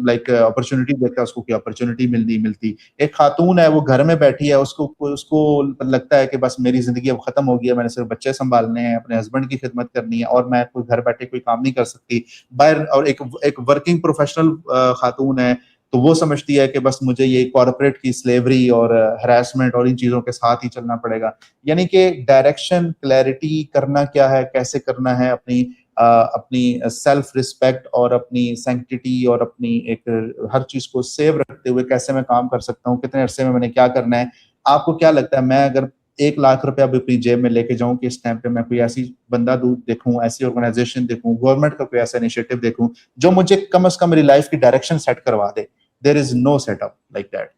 लाइक अपॉर्चुनिटी देखता है उसको कोई अपॉर्चुनिटी मिलती मिलती। एक खातून है वो घर में बैठी है, उसको उसको लगता है कि बस मेरी जिंदगी अब खत्म हो गई है, मैंने सिर्फ बच्चे संभालने हैं, अपने हस्बैंड की खिदमत करनी है, और मैं कोई घर बैठे कोई काम नहीं कर सकती बाहर। और एक वर्किंग प्रोफेशनल खातून है, तो वो समझती है कि बस मुझे ये कॉर्पोरेट की स्लेवरी और हरासमेंट और इन चीजों के साथ ही चलना पड़ेगा। यानी कि डायरेक्शन, क्लैरिटी करना क्या है, कैसे करना है, अपनी सेल्फ रिस्पेक्ट और अपनी सैंक्टिटी और अपनी एक हर चीज को सेव रखते हुए कैसे मैं काम कर सकता हूँ, कितने अरसे में मैंने क्या करना है। आपको क्या लगता है, मैं अगर 1 लाख रुपया भी अपनी जेब में लेके जाऊं कि इस टाइम पे मैं कोई ऐसी बंदा देखूं, ऐसी ऑर्गेनाइजेशन देखूं, गवर्नमेंट का कोई ऐसा इनिशिएटिव देखूं जो मुझे कम से कम मेरी लाइफ की डायरेक्शन सेट करवा दे? There is no setup like that.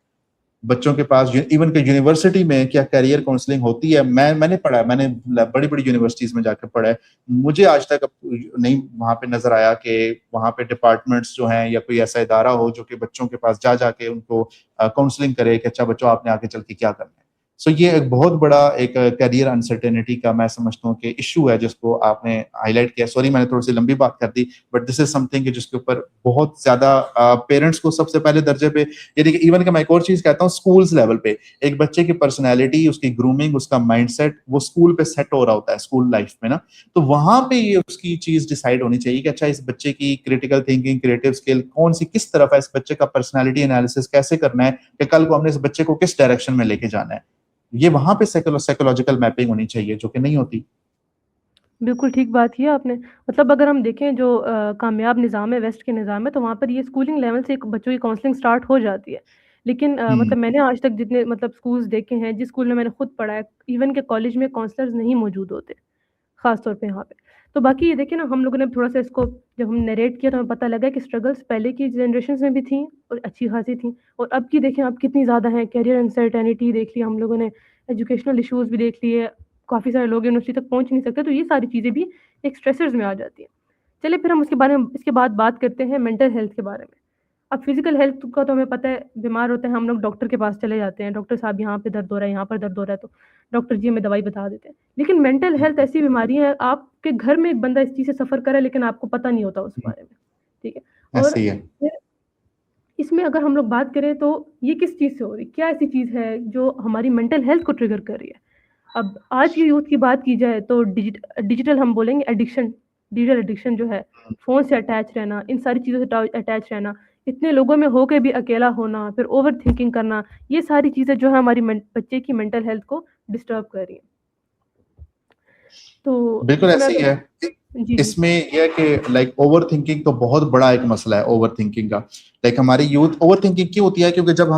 बच्चों के पास इवन के यूनिवर्सिटी में क्या करियर काउंसलिंग होती है? मैंने पढ़ा है, मैंने बड़ी बड़ी यूनिवर्सिटीज में जाकर पढ़ा है, मुझे आज तक नहीं वहां पे नजर आया कि वहां पे डिपार्टमेंट्स जो हैं या कोई ऐसा इदारा हो जो कि बच्चों के पास जा जाके उनको काउंसलिंग करे कि अच्छा बच्चों आपने आगे चल के क्या करना है। सो ये एक बहुत बड़ा एक करियर अनसर्टेनिटी का मैं समझता हूँ कि इशू है जिसको आपने हाईलाइट किया। सॉरी मैंने थोड़ी सी लंबी बात कर दी, बट दिस इज समथिंग जिसके ऊपर बहुत ज्यादा पेरेंट्स को सबसे पहले दर्जे पे, यानी कि इवन कि मैं एक और चीज कहता हूँ, स्कूल्स लेवल पे एक बच्चे की पर्सनैलिटी, उसकी ग्रूमिंग, उसका माइंडसेट वो स्कूल पे सेट हो रहा होता है स्कूल लाइफ में ना। तो वहां पे ये उसकी चीज डिसाइड होनी चाहिए कि अच्छा इस बच्चे की क्रिटिकल थिंकिंग, क्रिएटिव स्किल कौन सी, किस तरफ है, इस बच्चे का पर्सनैलिटी एनालिसिस कैसे करना है कि कल को हमने इस बच्चे को किस डायरेक्शन में लेके जाना है। ये वहां पे साइकोलॉजिकल मैपिंग होनी चाहिए जो कि नहीं होती। बिल्कुल ठीक बात की है आपने। मतलब अगर हम देखें जो कामयाब निज़ाम है, वेस्ट के निज़ाम में, तो वहाँ पर ये स्कूलिंग लेवल से एक बच्चों की काउंसलिंग स्टार्ट हो जाती है। लेकिन हम्म। मतलब मैंने आज तक जितने मतलब स्कूल्स देखे हैं, जिस स्कूल में मैंने खुद पढ़ा है, इवन के कॉलेज में काउंसलर्स नहीं मौजूद होते, ख़ास तौर पे यहाँ पे। तो बाकी ये देखिए ना, हम लोगों ने थोड़ा-सा इसको जब हम नैरेट किया तो हमें पता लगा कि स्ट्रगल्स पहले की जनरेशंस में भी थी और अच्छी खासी थी, और अब की देखें अब कितनी ज़्यादा है। करियर अनसर्टेनिटी देख लिया हम लोगों ने, एजुकेशनल इश्यूज़ भी देख लिए, काफ़ी सारे लोग यूनिवर्सिटी तक पहुँच नहीं सकते, तो ये सारी चीज़ें भी एक स्ट्रेसर्स में आ जाती हैं। चलिए फिर हम इसके बाद बात करते हैं मेंटल हेल्थ के बारे में। अब फिजिकल हेल्थ का तो हमें पता है, बीमार होते हैं हम लोग डॉक्टर के पास चले जाते हैं, डॉक्टर साहब यहाँ पे दर्द हो रहा है, यहाँ पर दर्द हो रहा है, तो डॉक्टर जी हमें दवाई बता देते हैं। लेकिन मेंटल हेल्थ ऐसी बीमारी है, आपके घर में एक बंदा इस चीज़ से सफ़र कर रहा है लेकिन आपको पता नहीं होता उस बारे में, ठीक है? और ऐसे ही है। फिर इसमें अगर हम लोग बात करें तो ये किस चीज़ से हो रही है? क्या ऐसी चीज़ है जो हमारी मेंटल हेल्थ को ट्रिगर कर रही है? अब आज की यूथ की बात की जाए तो डिजिटल हम बोलेंगे एडिक्शन, डिजिटल एडिक्शन जो है, फ़ोन से अटैच रहना, इन सारी चीज़ों से अटैच रहना, इतने लोगों में होके भी अकेला होना, फिर ओवरथिंकिंग करना, ये सारी चीज़ें जो है हमारी बच्चे की मेंटल हेल्थ को डिस्टर्ब कर रही हैं। तो बिल्कुल इसमें ऐसे ही अगर है। जी, जी। इसमें यह है कि लाइक ओवर थिंकिंग तो बहुत बड़ा एक मसला है ओवर थिंकिंग का। लाइक हमारी यूथ ओवर थिंकिंग क्यों होती है? क्योंकि जब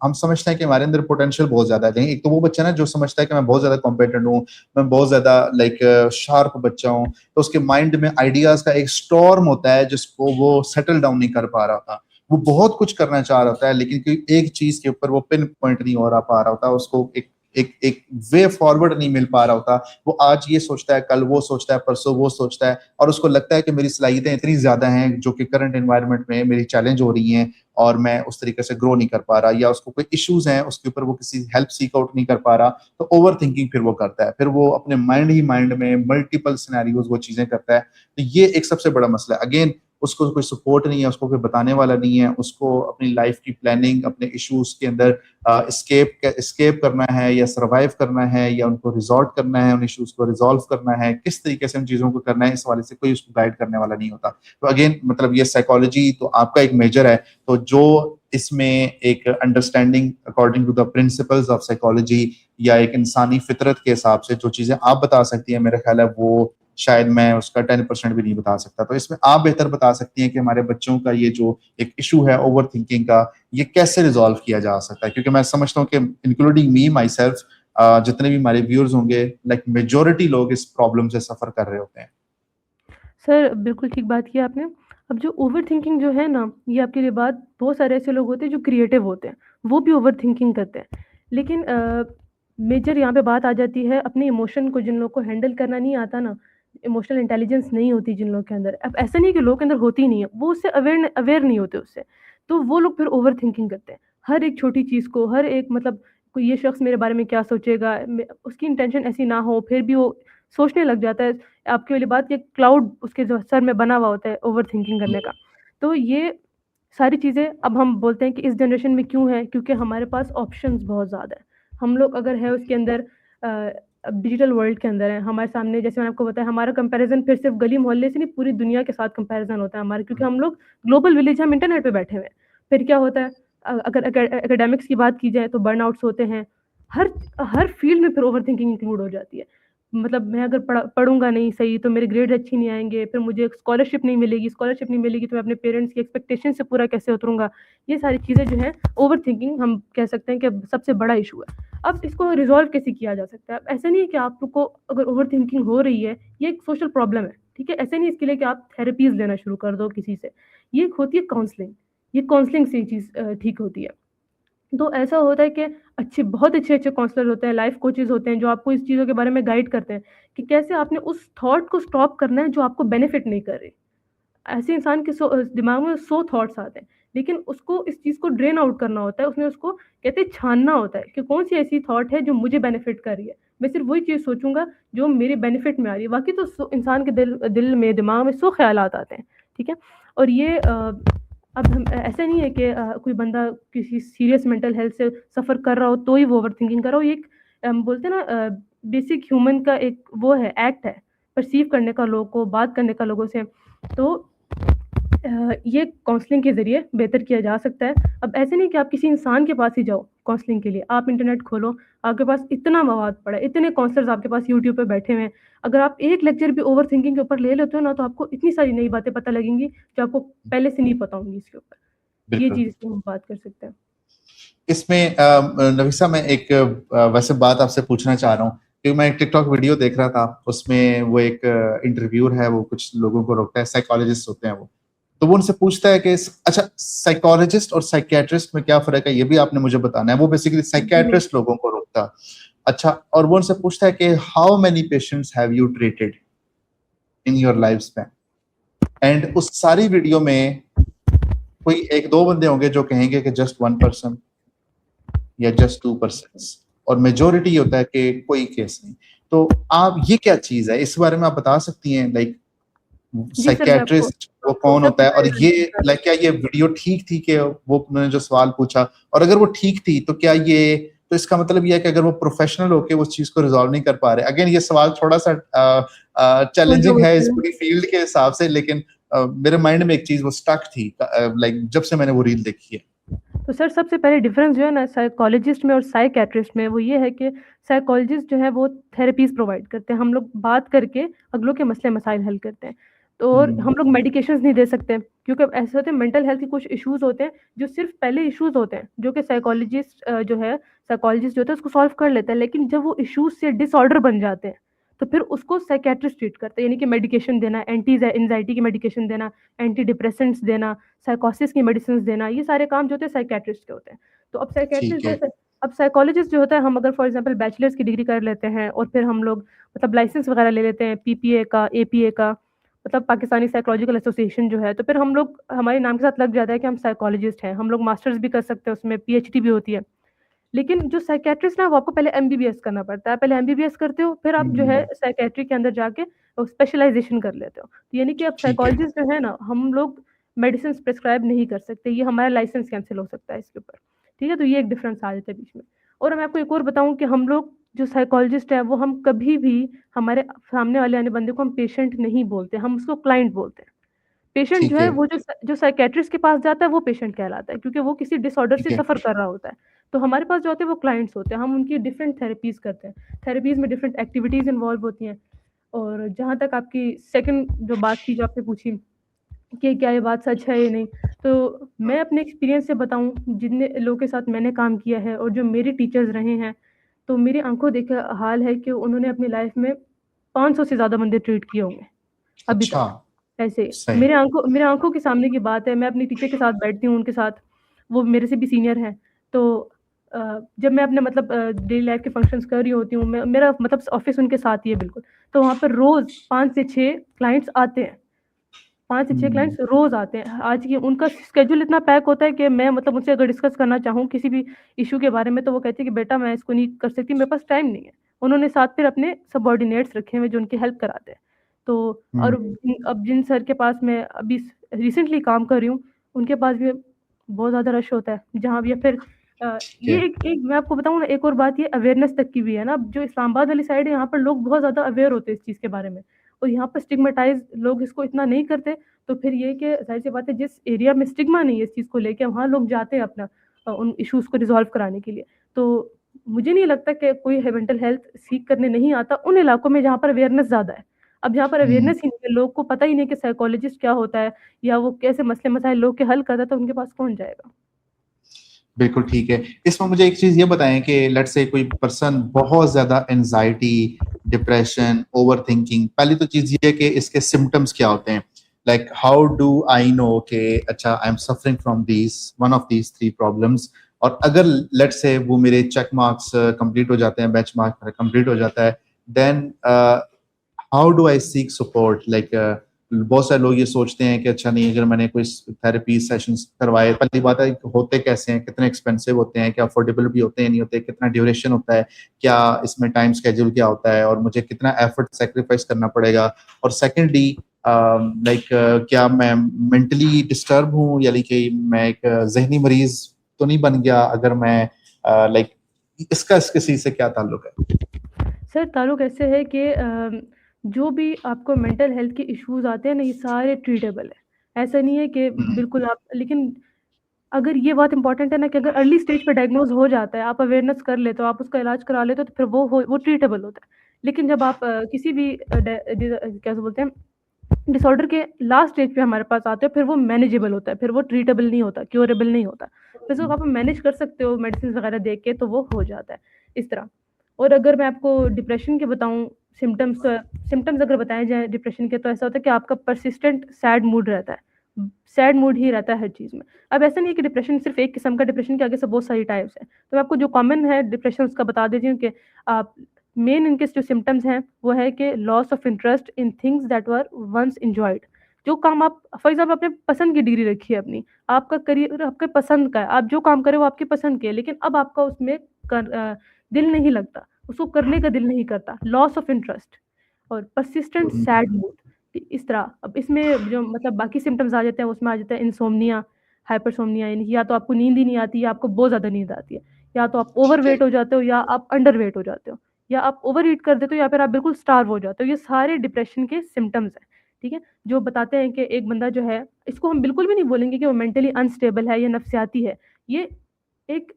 हम समझते हैं कि हमारे अंदर पोटेंशियल बहुत ज्यादा है। लेकिन एक तो वो बच्चा ना जो समझता है कि मैं बहुत ज्यादा कॉम्पिटेंट हूँ, मैं बहुत ज्यादा लाइक शार्प बच्चा हूँ, तो उसके माइंड में आइडियाज का एक स्टॉर्म होता है जिसको वो सेटल डाउन नहीं कर पा रहा था। वो बहुत कुछ करना चाह रहा होता है लेकिन कोई एक चीज के ऊपर वो पिन पॉइंट नहीं हो रहा पा रहा होता, उसको एक एक एक वे फॉरवर्ड नहीं मिल पा रहा होता। वो आज ये सोचता है, कल वो सोचता है, परसों वो सोचता है, और उसको लगता है कि मेरी सलाहियतें इतनी ज्यादा हैं जो कि करंट एनवायरनमेंट में मेरी चैलेंज हो रही हैं और मैं उस तरीके से ग्रो नहीं कर पा रहा, या उसको कोई इश्यूज हैं उसके ऊपर वो किसी हेल्प सीक आउट नहीं कर पा रहा। तो ओवर थिंकिंग फिर वो करता है, फिर वो अपने माइंड ही माइंड में मल्टीपल सिनेरियोज वो चीजें करता है। तो ये एक सबसे बड़ा मसला है। अगेन उसको कोई सपोर्ट नहीं है, उसको कोई बताने वाला नहीं है, उसको अपनी लाइफ की प्लानिंग, अपने इश्यूज के अंदर एस्केप करना है या सरवाइव करना है या उनको रिजॉर्ट करना है, उन इश्यूज को रिजॉल्व करना है, किस तरीके से उन चीजों को करना है, इस वाले से कोई उसको गाइड करने वाला नहीं होता। तो अगेन मतलब ये साइकोलॉजी तो आपका एक मेजर है, तो जो इसमें एक understanding according to the principles of psychology या एक इंसानी फितरत के हिसाब से जो चीजें आप बता सकती हैं, मेरा ख्याल है वो शायद मैं उसका 10% भी नहीं बता सकता। तो इसमें आप बेहतर बता सकती हैं कि हमारे बच्चों का ये जो एक इशू है ओवर थिंकिंग का, ये कैसे रिजॉल्व किया जा सकता है? क्योंकि मैं समझता हूँ कि इंक्लूडिंग मी माई सेल्फ, जितने भी हमारे व्यूअर्स होंगे, लाइक मेजोरिटी लोग इस प्रॉब्लम से सफर कर रहे होते हैं। सर, बिल्कुल ठीक बात की आपने। अब जो ओवरथिंकिंग जो है ना, ये आपके लिए बात, बहुत सारे ऐसे लोग होते हैं जो क्रिएटिव होते हैं, वो भी ओवरथिंकिंग करते हैं। लेकिन मेजर यहाँ पे बात आ जाती है अपने इमोशन को, जिन लोगों को हैंडल करना नहीं आता ना, इमोशनल इंटेलिजेंस नहीं होती जिन लोगों के अंदर। अब ऐसा नहीं है कि लोगों के अंदर होती ही नहीं है, वो उससे अवेयर नहीं होते उससे, तो वो लोग फिर ओवरथिंकिंग करते हैं। हर एक छोटी चीज़ को, हर एक मतलब कोई ये शख्स मेरे बारे में क्या सोचेगा, उसकी इंटेंशन ऐसी ना हो, फिर भी वो सोचने लग जाता है। आपकी वाली बात, ये क्लाउड उसके जो सर में बना हुआ होता है ओवरथिंकिंग करने का। तो ये सारी चीज़ें अब हम बोलते हैं कि इस जनरेशन में क्यों है, क्योंकि हमारे पास ऑप्शंस बहुत ज़्यादा है। हम लोग अगर है उसके अंदर अब डिजिटल वर्ल्ड के अंदर है, हमारे सामने जैसे मैंने आपको बताया, हमारा कंपैरिज़न फिर सिर्फ़ गली मोहल्ले से नहीं, पूरी दुनिया के साथ कंपैरिज़न होता है हमारा, क्योंकि हम लोग ग्लोबल विलेज, हम इंटरनेट पे बैठे हुए हैं। फिर क्या होता है, अगर एकेडमिक्स की बात की जाए तो बर्नआउट्स होते हैं। हर हर फ़ील्ड में फिर ओवरथिंकिंग इंक्लूड हो जाती है। मतलब मैं अगर पढ़ूँगा नहीं सही तो मेरे ग्रेड अच्छी नहीं आएँगे, फिर मुझे स्कॉलरशिप नहीं मिलेगी तो मैं अपने पेरेंट्स की एक्सपेक्टेशन से पूरा कैसे उतरूँगा? ये सारी चीज़ें जो हैं, ओवरथिंकिंग हम कह सकते हैं कि सबसे बड़ा इश्यू है। अब इसको रिज़ॉल्व कैसे किया जा सकता है? अब ऐसा नहीं है कि आप लोग को अगर ओवरथिंकिंग हो रही है, ये एक सोशल प्रॉब्लम है, ठीक है? ऐसा नहीं है इसके लिए कि आप थेरेपीज़ लेना शुरू कर दो किसी से। ये एक होती है काउंसलिंग, ये काउंसलिंग से ये चीज़ ठीक होती है। तो ऐसा होता है कि बहुत अच्छे-अच्छे काउंसलर होते हैं, लाइफ कोचेज़ होते हैं, जो आपको इस चीज़ों के बारे में गाइड करते हैं कि कैसे आपने उस थॉट को स्टॉप करना है जो आपको बेनिफिट नहीं कर रही। ऐसे इंसान के दिमाग में 100 थॉट्स आते हैं, लेकिन उसको इस चीज़ को ड्रेन आउट करना होता है, उसमें उसको कहते हैं छानना होता है कि कौन सी ऐसी थॉट है जो मुझे बेनिफिट कर रही है। मैं सिर्फ वही चीज़ सोचूंगा जो मेरे बेनिफिट में आ रही है। बाकी तो इंसान के दिल में दिमाग में 100 ख्यालात आते हैं, ठीक है। और ये अब हम ऐसा नहीं है कि कोई बंदा किसी सीरियस मेंटल हेल्थ से सफ़र कर रहा हो तो ही वो ओवर थिंकिंग कर रहा हो। ये एक बोलते हैं ना बेसिक ह्यूमन का एक वो है, एक्ट है, परसीव करने का लोगों को, बात करने का लोगों से। तो ये काउंसलिंग के ज़रिए बेहतर किया जा सकता है। अब ऐसे नहीं कि आप किसी इंसान के पास ही जाओ काउंसलिंग के लिए, आप इंटरनेट खोलो, आपके पास इतना मवाद पड़ा है, इतने काउंसलर्स आपके पास यूट्यूब पे बैठे हुए हैं। अगर आप एक लेक्चर भी ओवर थिंकिंग के ऊपर ले लेते हो ना, तो आपको इतनी सारी नई बातें पता लगेंगी जो आपको पहले से नहीं पता होंगी इसके ऊपर। ये बिल्कुल। चीज़ की हम बात कर सकते हैं। इसमें नफीसा, मैं एक वैसे बात आपसे पूछना चाह रहा हूँ, क्योंकि मैं एक टिकटॉक वीडियो देख रहा था, उसमें वो एक इंटरव्यूअर है, वो कुछ लोगों को रोकता है, साइकोलॉजिस्ट होते हैं वो, तो वो उनसे पूछता है कि अच्छा, साइकोलॉजिस्ट और साइकियाट्रिस्ट में क्या फर्क है, ये भी आपने मुझे बताना है। वो बेसिकली जी, साइकियाट्रिस्ट लोगों को रोकता। अच्छा, और वो उनसे पूछता है कि how many patients have you treated in your life span. And उस सारी वीडियो में कोई एक दो बंदे होंगे जो कहेंगे कि जस्ट 1% या जस्ट 2%, और मेजोरिटी होता है कि कोई केस नहीं। तो आप, ये क्या चीज है, इस बारे में आप बता सकती हैं? लाइक जी सर, मैं आपको साइकियाट्रिस्ट वो आपको कौन होता सबसे है, और पहले ये बता लाइक क्या ये वीडियो ठीक थी कि वो उन्होंने जो सवाल पूछा, और अगर वो ठीक थी तो क्या ये, तो इसका मतलब ये है कि अगर वो प्रोफेशनल होके उस चीज को रिजॉल्व नहीं कर पा रहे। अगेन ये सवाल थोड़ा सा चैलेंजिंग है इस controversial पूरी फील्ड के हिसाब से, लेकिन मेरे माइंड में एक चीज वो स्टक थी, लाइक जब से मैंने वो रील देखी है। तो सर सबसे पहले डिफरेंस जो है ना साइकोलॉजिस्ट में और साइकियाट्रिस्ट में, वो ये है कि साइकोलॉजिस्ट जो है वो थेरेपीज प्रोवाइड करते हैं। हम लोग बात करके अगलों के मसले मसाइल हल करते हैं। तो और हम लोग मेडिकेशंस नहीं दे सकते, क्योंकि अब ऐसे होते हैं मेंटल हेल्थ के कुछ इश्यूज होते हैं जो सिर्फ पहले इश्यूज होते हैं, जो कि साइकोलॉजिस्ट जो होता है उसको सॉल्व कर लेता है। लेकिन जब वो इश्यूज से डिसऑर्डर बन जाते हैं तो फिर उसको साइकियाट्रिस्ट ट्रीट करते हैं, यानी कि मेडिकेशन देना, एंटी एंजाइटी की मेडिकेशन देना, एंटी डिप्रेसेंट्स देना, साइकोसिस की मेडिसिन देना, ये सारे काम जो होते हैं साइकियाट्रिस्ट के होते हैं। तो अब ठीक साइकियाट्रिस्ट है। जैसे, अब साइकोलॉजिस्ट जो होता है, हम अगर फॉर एग्जांपल बैचलर्स की डिग्री कर लेते हैं और फिर हम लोग मतलब लाइसेंस वगैरह ले लेते हैं पीपीए का, एपीए का, मतलब पाकिस्तानी साइकोलॉजिकल एसोसिएशन जो है, तो फिर हम लोग, हमारे नाम के साथ लग जाता है कि हम साइकोलॉजिस्ट हैं। हम लोग मास्टर्स भी कर सकते हैं, उसमें पीएचडी भी होती है। लेकिन जो साइकियाट्रिस्ट ना, वो आपको पहले एमबीबीएस करना पड़ता है। पहले एमबीबीएस करते हो, फिर आप जो है साइकियाट्री के अंदर जाके स्पेशलाइजेशन कर लेते हो। तो यानी कि अब ठीक है। साइकोलॉजिस्ट जो है ना, हम लोग मेडिसिन प्रिस्क्राइब नहीं कर सकते, ये हमारा लाइसेंस कैंसिल हो सकता है इसके ऊपर, ठीक है। तो ये एक डिफरेंस आ जाता है बीच में। और मैं आपको एक और बताऊं कि हम लोग जो साइकोलॉजिस्ट है, वो हम कभी भी हमारे सामने वाले आने बंदे को हम पेशेंट नहीं बोलते, हम उसको क्लाइंट बोलते हैं। पेशेंट जो ठीक है है। वो जो साइकियाट्रिस्ट के पास जाता है वो पेशेंट कहलाता है, क्योंकि वो किसी डिसऑर्डर ठीक से है। सफ़र कर रहा होता है। तो हमारे पास जो होते हैं वो क्लाइंट्स होते हैं, हम उनकी डिफरेंट थेरेपीज़ करते हैं। थेरेपीज़ में डिफरेंट एक्टिविटीज़ इन्वॉल्व होती हैं। और जहाँ तक आपकी सेकंड जो बात थी, जो आपने पूछी कि क्या ये बात सच है या नहीं, तो मैं अपने एक्सपीरियंस से बताऊँ, जितने लोगों के साथ मैंने काम किया है और जो मेरे टीचर्स रहे हैं, तो मेरी आँखों देखा हाल है कि उन्होंने अपनी लाइफ में 500 से ज़्यादा बंदे ट्रीट किए होंगे अभी अच्छा। तक। ऐसे सही। मेरे आँखों के सामने की बात है, मैं अपनी टीचर के साथ बैठती हूँ उनके साथ, वो मेरे से भी सीनियर हैं। तो जब मैं अपने मतलब डेली लाइफ के फंक्शंस कर रही होती हूँ, मैं मेरा मतलब ऑफ़िस उनके साथ ही है बिल्कुल। तो वहाँ पर रोज़ 5 से 6 क्लाइंट्स आते हैं, 5 से 6 क्लाइंट्स रोज़ आते हैं। आज की उनका शेड्यूल इतना पैक होता है कि मैं मतलब उनसे अगर डिस्कस करना चाहूँ किसी भी इश्यू के बारे में, तो वो कहती है कि बेटा मैं इसको नहीं कर सकती, मेरे पास टाइम नहीं है। उन्होंने साथ फिर अपने सबऑर्डिनेट्स रखे हुए जो उनकी हेल्प कराते हैं। तो और अब जिन सर के पास मैं अभी रिसेंटली काम कर रही हूँ, उनके पास भी बहुत ज़्यादा रश होता है। जहाँ भी, या फिर ठीक ये है। एक एक मैं आपको बताऊँ ना, एक और बात, ये अवेयरनेस तक की भी है ना। अब जो इस्लामाबाद वाली साइड है, यहाँ पर लोग बहुत ज़्यादा अवेयर होते हैं इस चीज़ के बारे में, और यहाँ पर स्टिग्मेटाइज़ लोग इसको इतना नहीं करते। तो फिर ये कि ज़ाहिर-सी बात है, जिस एरिया में स्टिग्मा नहीं है इस चीज़ को लेके, वहाँ लोग जाते हैं अपना उन इश्यूज़ को रिज़ॉल्व कराने के लिए। तो मुझे नहीं लगता कि कोई मेंटल हेल्थ सीक करने नहीं आता उन इलाकों में जहाँ पर अवेयरनेस ज़्यादा है। अब जहाँ पर अवेयरनेस ही नहीं है, लोग को पता ही नहीं कि साइकोलॉजिस्ट क्या होता है या वो कैसे मसले मसाइल लोग के हल करता है, तो उनके पास कौन जाएगा? बिल्कुल ठीक है। इसमें मुझे एक चीज ये बताएं कि लेट्स से कोई पर्सन बहुत ज्यादा एंजाइटी, डिप्रेशन, ओवर थिंकिंग, पहली तो चीज ये है कि इसके सिम्टम्स क्या होते हैं, like how do I know कि अच्छा I am suffering from these one of these 3 problems. और अगर लेट्स से वो मेरे चेक मार्क्स कंप्लीट हो जाते हैं, बेंच मार्क कंप्लीट हो जाता है, then how do I seek support, like बहुत सारे लोग ये सोचते हैं कि अच्छा नहीं, अगर मैंने कोई थेरेपी सेशंस करवाए, पहली बात है होते कैसे हैं, कितने एक्सपेंसिव होते हैं, क्या अफोर्डेबल भी होते हैं नहीं होते, कितना ड्यूरेशन होता है, क्या इसमें टाइम स्केड्यूल क्या होता है, और मुझे कितना एफर्ट सेक्रीफाइस करना पड़ेगा, और सेकेंडली लाइक क्या मैं मेंटली डिस्टर्ब हूँ, यानी कि मैं एक जहनी मरीज तो नहीं बन गया अगर मैं लाइक इसका इसके चीज से क्या ताल्लुक है? सर ताल्लुक ऐसे है कि जो भी आपको मेंटल हेल्थ के इश्यूज आते हैं ना, ये सारे ट्रीटेबल है। ऐसा नहीं है कि बिल्कुल आप, लेकिन अगर ये बात इंपॉर्टेंट है ना कि अगर अर्ली स्टेज पे डायग्नोज हो जाता है, आप अवेयरनेस कर लेते हो, आप उसका इलाज करा लेते हो, तो फिर वो ट्रीटेबल होता है। लेकिन जब आप किसी भी क्या बोलते हैं, डिसऑर्डर के लास्ट स्टेज पे हमारे पास आते हो, फिर वो मैनेजेबल होता है, फिर वो ट्रीटेबल नहीं होता, क्योरेबल नहीं होता। फिर उसको आप मैनेज कर सकते हो मेडिसिन वगैरह दे के, तो वो हो जाता है इस तरह। और अगर मैं आपको डिप्रेशन के बताऊं सिम्टम्स, सिम्टम्स अगर बताए जाए डिप्रेशन के, तो ऐसा होता है कि आपका परसिस्टेंट सैड मूड रहता है, सैड मूड ही रहता है हर चीज़ में। अब ऐसा नहीं है कि डिप्रेशन सिर्फ एक किस्म का, डिप्रेशन के आगे से बहुत सारी टाइप्स हैं। तो मैं आपको जो कॉमन है डिप्रेशन उसका बता देती हूँ कि आप, मेन इनके जो सिम्टम्स हैं वो है कि loss of interest in things that were once enjoyed. जो काम आप, फॉर एग्जाम्पल अपने पसंद की डिग्री रखी है अपनी, आपका करियर आपके पसंद का है, आप जो काम करें वो आपके पसंद के है, लेकिन अब आपका उसमें दिल नहीं लगता, उसको करने का दिल नहीं करता, लॉस ऑफ इंटरेस्ट और परसिस्टेंट सैड मूड, इस तरह। अब इसमें जो मतलब बाकी सिम्टम्स आ जाते हैं, उसमें आ जाता है इंसोम्निया, हाइपरसोम्निया, यानी या तो आपको नींद ही नहीं आती, या आपको बहुत ज़्यादा नींद आती है, या तो आप ओवर वेट हो जाते हो, या आप अंडर वेट हो जाते हो, या आप ओवर ईट कर देते हो, या फिर आप बिल्कुल स्टार्व हो जाते हो। ये सारे डिप्रेशन के सिम्टम्स हैं, ठीक है, जो बताते हैं कि एक बंदा जो है, इसको हम बिल्कुल भी नहीं बोलेंगे कि वो मेंटली अनस्टेबल है या नफ्सियाती है। ये एक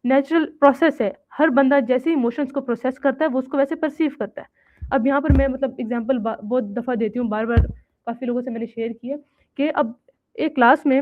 नेचुरल प्रोसेस है। हर बंदा जैसे इमोशंस को प्रोसेस करता है, वो उसको वैसे परसीव करता है। अब यहाँ पर मैं मतलब एग्जांपल बहुत दफ़ा देती हूँ, बार बार काफ़ी लोगों से मैंने शेयर किया कि अब एक क्लास में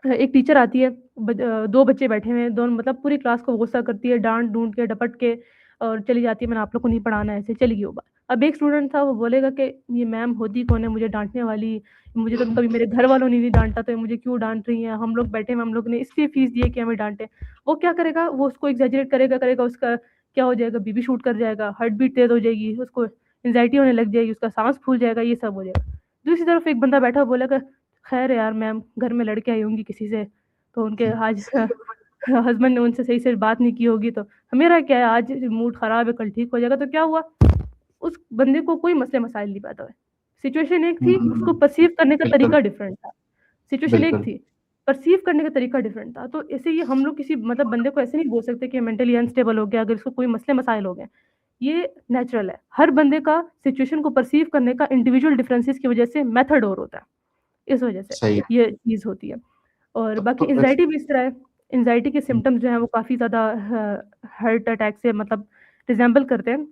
एक टीचर आती है, दो बच्चे बैठे हुए हैं, दोनों मतलब पूरी क्लास को गुस्सा करती है, डांट डूंट के डपट के, और चली जाती है, मैंने आप लोग को नहीं पढ़ाना है, ऐसे चली गई वो बात। अब एक स्टूडेंट था, वो बोलेगा कि ये मैम होती कौन है मुझे डांटने वाली, मुझे तो कभी मेरे घर वालों ने नहीं डांटा, तो ये मुझे क्यों डांट रही है, हम लोग बैठे हैं, हम लोग ने इसलिए फीस दी है कि हमें डांटे। वो क्या करेगा, वो उसको एग्जैजरेट करेगा करेगा, उसका क्या हो जाएगा, बीबी शूट कर जाएगा, हार्ट बीट तेज हो जाएगी, उसको एंजाइटी होने लग जाएगी, उसका सांस फूल जाएगा, ये सब हो जाएगा। दूसरी तरफ एक बंदा बैठा बोलेगा, खैर यार मैम, घर में लड़के आई होंगी किसी से, तो उनके आज हस्बैंड ने उनसे सही से बात नहीं की होगी, तो मेरा क्या है, आज मूड खराब है, कल ठीक हो जाएगा। तो क्या हुआ, उस बंदे को कोई मसले मसाइल नहीं पैदा हुए। सिचुएशन एक थी, उसको परसीव करने का बिल्कुल तरीका डिफरेंट था। सिचुएशन एक बिल्कुल। थी, परसीव करने का तरीका डिफरेंट था। तो ऐसे ही हम लोग किसी मतलब बंदे को ऐसे नहीं बोल सकते कि मेंटली अनस्टेबल हो गया अगर इसको कोई मसले मसाइल हो गए। ये नेचुरल है, हर बंदे का सिचुएशन को परसीव करने का इंडिविजुअल डिफरेंसेस की वजह से मेथड और होता है, इस वजह से सही। ये चीज़ होती है। और बाकी तो एंग्जायटी भी इस तरह है। एंग्जायटी के सिम्पटम्स जो हैं वो काफ़ी ज़्यादा हार्ट अटैक से मतलब रिज़ेम्बल करते हैं।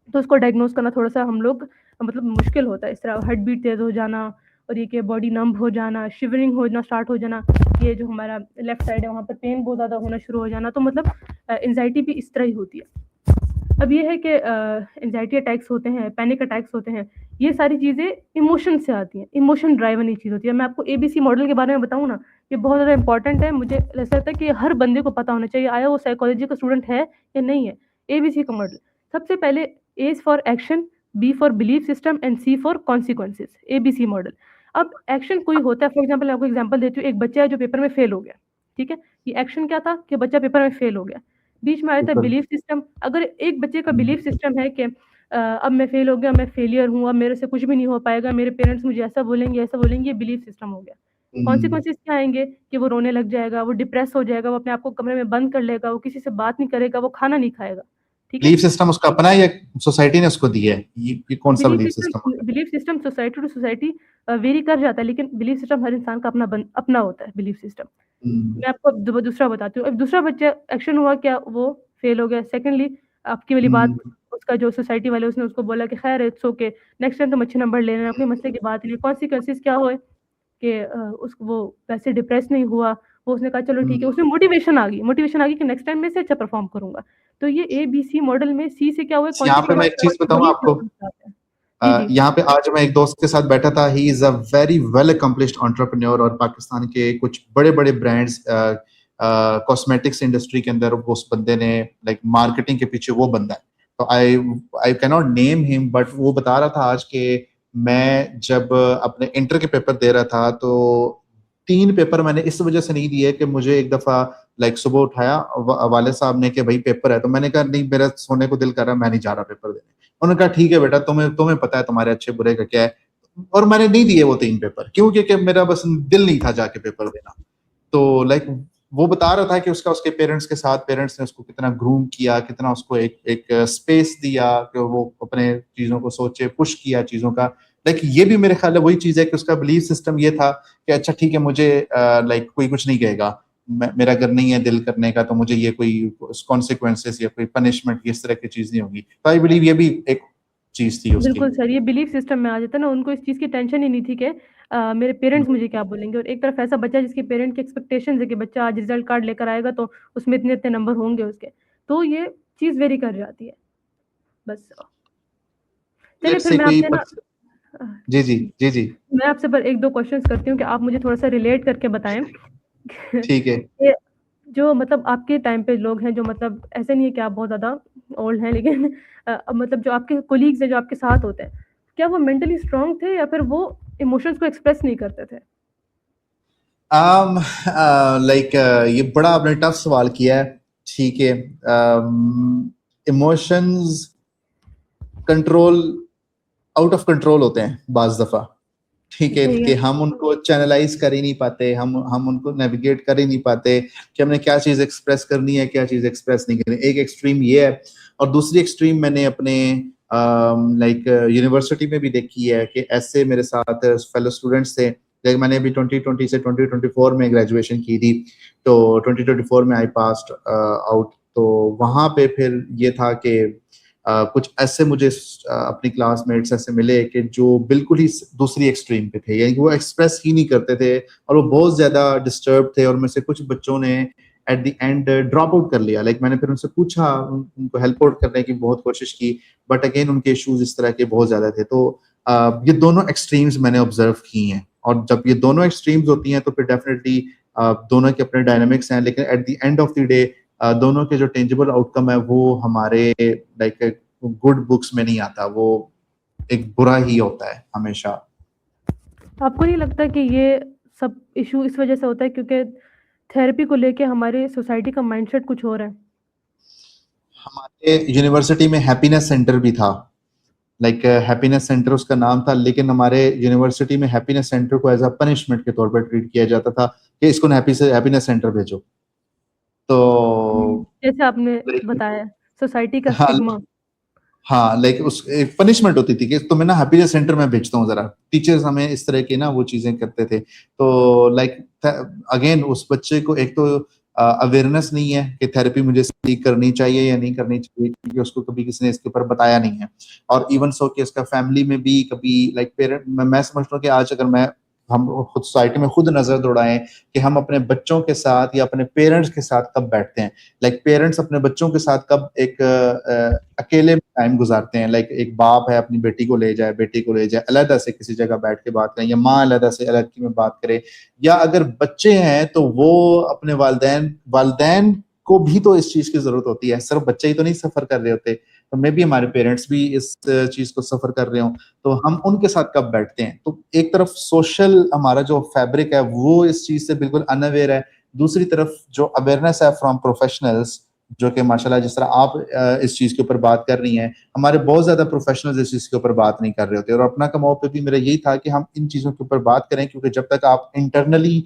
तो उसको डायग्नोज़ करना थोड़ा-सा हम लोग मतलब मुश्किल होता है। इस तरह हार्ट बीट तेज़ हो जाना, और ये कि बॉडी नंब हो जाना, शिवरिंग होना स्टार्ट हो जाना, ये जो हमारा लेफ्ट साइड है वहाँ पर पेन बहुत ज़्यादा होना शुरू हो जाना। तो मतलब एंग्जायटी भी इस तरह ही होती है। अब ये है कि एंग्जायटी अटैक्स होते हैं, पैनिक अटैक्स होते हैं, ये सारी चीज़ें इमोशन से आती हैं, इमोशन ड्राइवन ये चीज़ होती है। मैं आपको एबीसी मॉडल के बारे में बताऊँ ना, ये बहुत ज़्यादा इंपॉर्टेंट है, मुझे ऐसा लगता है कि हर बंदे को पता होना चाहिए, आया वो साइकोलॉजी का स्टूडेंट है या नहीं है। एबीसी का मॉडल, सबसे पहले A is for action, B for belief system and C for consequences, ABC model. अब एक्शन कोई होता है, फॉर एग्जाम्पल मैं आपको एग्जाम्पल देती हूँ, एक बच्चा है जो पेपर में फेल हो गया, ठीक है, ये एक्शन क्या था कि बच्चा पेपर में फेल हो गया। बीच में आया था बिल्कुल। Belief system. अगर एक बच्चे का बिलीफ सिस्टम है कि अब मैं फेल हो गया, मैं फेलियर हूँ, अब मेरे से कुछ भी नहीं हो पाएगा, मेरे पेरेंट्स मुझे ऐसा बोलेंगे, ऐसा बोलेंगे, ये बिलीफ सिस्टम हो गया। कॉन्सिक्वेंसेस क्या आएँगे कि वो रोने लग जाएगा, वो डिप्रेस हो जाएगा, वो अपने आप को कमरे में बंद कर लेगा, वो किसी से बात नहीं करेगा, वो खाना नहीं खाएगा, ठीक है? बिलीफ सिस्टम उसका अपना है या सोसाइटी ने उसको दिया है? ये कौन सा बिलीफ सिस्टम होता है? Belief system society to society vary कर जाता है, लेकिन बिलीफ सिस्टम हर इंसान का अपना होता है बिलीफ सिस्टम। हम्म, मैं आपको अब दूसरा बताती हूँ। अब दूसरा बच्चा एक्शन हुआ क्या, वो फेल हो गया। सेकंडली आपकी वाली बात, हम्म, उसका जो सोसाइटी वाले उसने उसको बोला कि खैर इट्स ओके, नेक्स्ट टाइम तुम अच्छे नंबर ले लेना, कोई मसले की बात नहीं। कॉन्सिक्वेंसेस क्या हुए कि उस वो वैसे डिप्रेस नहीं हुआ, वो उसने कहा चलो ठीक है, हम्म। उसमें मोटिवेशन आ गई कि नेक्स्ट टाइम मैं से अच्छा परफॉर्म करूँगा। तो ये एबीसी मॉडल में सी से क्या हुआ, यहाँ पे मैं कॉन्सिक्वेंसेस एक चीज बताऊँ बिलीफ आपको। सिस्टम से आते हैं। जी, जी। यहाँ पे आज मैं एक दोस्त के साथ बैठा था, he is a very well accomplished entrepreneur, और पाकिस्तान के कुछ बड़े बड़े ब्रांड्स कॉस्मेटिक्स इंडस्ट्री के अंदर उस बंदे ने लाइक मार्केटिंग के पीछे वो बंदा है। तो I I can not name him, but वो बता रहा था आज के मैं जब अपने इंटर के पेपर दे रहा था तो 3 पेपर मैंने इस वजह से नहीं दिए कि मुझे एक दफा सुबह उठाया वाले साहब ने कि भाई पेपर है, तो मैंने कहा नहीं, मेरा सोने को दिल कर रहा, मैं नहीं जा रहा पेपर देने। उन्होंने कहा ठीक है बेटा, तुम्हें तुम्हें पता है तुम्हारे अच्छे बुरे का क्या है। और मैंने नहीं दिए वो 3 पेपर, क्यों? क्योंकि मेरा बस दिल नहीं था जाके पेपर देना। तो वो बता रहा था कि उसके पेरेंट्स के साथ, पेरेंट्स ने उसको कितना ग्रूम किया, कितना उसको एक एक स्पेस दिया कि वो अपने चीजों को सोचे, पुश किया चीजों का। ये भी मेरे ख्याल है वही चीज है कि उसका बिलीफ सिस्टम ये था कि अच्छा ठीक है, मुझे कोई कुछ नहीं कहेगा, मेरा अगर नहीं है दिल करने का तो मुझे ये कोई कॉन्सिक्वेंसेस या कोई पनिशमेंट इस तरह की चीज नहीं होगी। तो आई बिलीव ये भी एक चीज थी उसकी। बिल्कुल सर, ये बिलीफ सिस्टम में आ जाता है ना, उनको इस चीज़ की टेंशन ही नहीं थी कि मेरे पेरेंट्स मुझे क्या बोलेंगे। और एक तरफ ऐसा बच्चा जिसके पेरेंट की एक्सपेक्टेशंस है कि बच्चा आज रिजल्ट कार्ड लेकर आएगा तो उसमें इतने इतने नंबर होंगे उसके, तो ये चीज़ वेरी कर जाती है बस। चलिए फिर से मैं कोई आपसे ना जी जी जी जी मैं आपसे पर एक दो क्वेश्चंस करती हूँ कि आप मुझे थोड़ा सा रिलेट करके बताएं ठीक है। कि जो मतलब आपके टाइम पे लोग हैं, जो मतलब ऐसे नहीं है कि आप बहुत ज़्यादा ओल्ड हैं, लेकिन मतलब जो आपके कोलीग्स हैं जो आपके साथ होते हैं, क्या वो मेंटली स्ट्रांग थे या फिर वो इमोशंस को एक्सप्रेस नहीं करते थे? ये बड़ा आपने टफ सवाल किया है। ठीक है। Emotions control, out of control होते हैं बाज दफा। ठीक है, सही कि है। हम उनको चैनलाइज कर ही नहीं पाते, हम उनको नेविगेट कर ही नहीं पाते कि हमने क्या चीज एक्सप्रेस करनी है, क्या चीज एक्सप्रेस नहीं करनी। एक एक्सट्रीम ये है, और दूसरी एक्सट्रीम मैंने अपने यूनिवर्सिटी में भी देखी है कि ऐसे मेरे साथ फेलो स्टूडेंट्स थे। मैंने अभी 2020 से 2024 में ग्रेजुएशन की थी, तो 2024 में आई पास्ड आउट। तो वहां पे फिर ये था कि कुछ ऐसे मुझे अपनी क्लासमेट्स ऐसे मिले कि जो बिल्कुल ही दूसरी एक्सट्रीम पे थे, यानी वो एक्सप्रेस ही नहीं करते थे और वो बहुत ज्यादा डिस्टर्ब थे। और में से कुछ बच्चों ने at the end drop out कर लिया। मैंने फिर उनसे पूछा, उनको हेल्प आउट करने की बहुत कोशिश की, बट अगेन उनके इश्यूज इस तरह के बहुत ज्यादा थे। तो ये दोनों एक्सट्रीम्स मैंने ऑब्जर्व की हैं, और जब ये दोनों एक्सट्रीम्स होती हैं तो फिर डेफिनेटली दोनों के अपने डायनामिक्स हैं, लेकिन at the end of the day दोनों के जो टेंजिबल आउटकम है वो हमारे गुड बुक्स में नहीं आता, वो एक बुरा ही होता है हमेशा। आपको नहीं लगता कि ये सब इशू इस वजह से होता है क्योंकि थेरेपी को लेके हमारे सोसाइटी का माइंडसेट कुछ और है? हमारे यूनिवर्सिटी में हैप्पीनेस सेंटर भी था, हैप्पीनेस सेंटर उसका नाम था, लेकिन हमारे यूनिवर्सिटी में हैप्पीनेस सेंटर को एज अ पनिशमेंट के तौर पर ट्रीट किया जाता था कि इसको हैप्पीनेस सेंटर भेजो। तो जैसे आपने like, बताया, सोसाइटी का हाँ स्टिग्मा। हाँ, उस एक पनिशमेंट होती थी कि तुम्हें ना हैप्पीनेस सेंटर में भेजता हूँ जरा। टीचर्स हमें इस तरह की ना वो चीजें करते थे। तो अगेन उस बच्चे को एक तो अवेयरनेस नहीं है कि थेरेपी मुझे सीख करनी चाहिए या नहीं करनी चाहिए, क्योंकि उसको कभी किसी ने इसके ऊपर बताया नहीं है। और इवन सो कि उसका फैमिली में भी कभी पेरेंट, मैं समझता हूँ कि आज अगर हम खुद सोसाइटी में खुद नजर दौड़ाएं कि हम अपने बच्चों के साथ या अपने पेरेंट्स के साथ कब बैठते हैं, पेरेंट्स अपने बच्चों के साथ कब एक अकेले टाइम गुजारते हैं। एक बाप है, अपनी बेटी को ले जाए, बेटी को ले जाए, अलग से किसी जगह बैठ के बात करें, या माँ अलग से अलग की में बात करे, या अगर बच्चे हैं तो वो अपने वालिदैन वालिदैन को भी तो इस चीज की जरूरत होती है। सिर्फ बच्चे ही तो नहीं सफर कर रहे होते, तो मे भी हमारे पेरेंट्स भी इस चीज को सफर कर रहे हो, तो हम उनके साथ कब बैठते हैं। तो एक तरफ सोशल हमारा जो फैब्रिक है वो इस चीज से बिल्कुल अनअवेयर है, दूसरी तरफ जो अवेयरनेस है फ्रॉम प्रोफेशनल्स, जो कि माशाल्लाह जिस तरह आप इस चीज के ऊपर बात कर रही हैं, हमारे बहुत ज्यादा प्रोफेशनल्स इस चीज के ऊपर बात नहीं कर रहे होते। और अपना कमाओ पे भी मेरा यही था कि हम इन चीजों के ऊपर बात करें, क्योंकि जब तक आप इंटरनली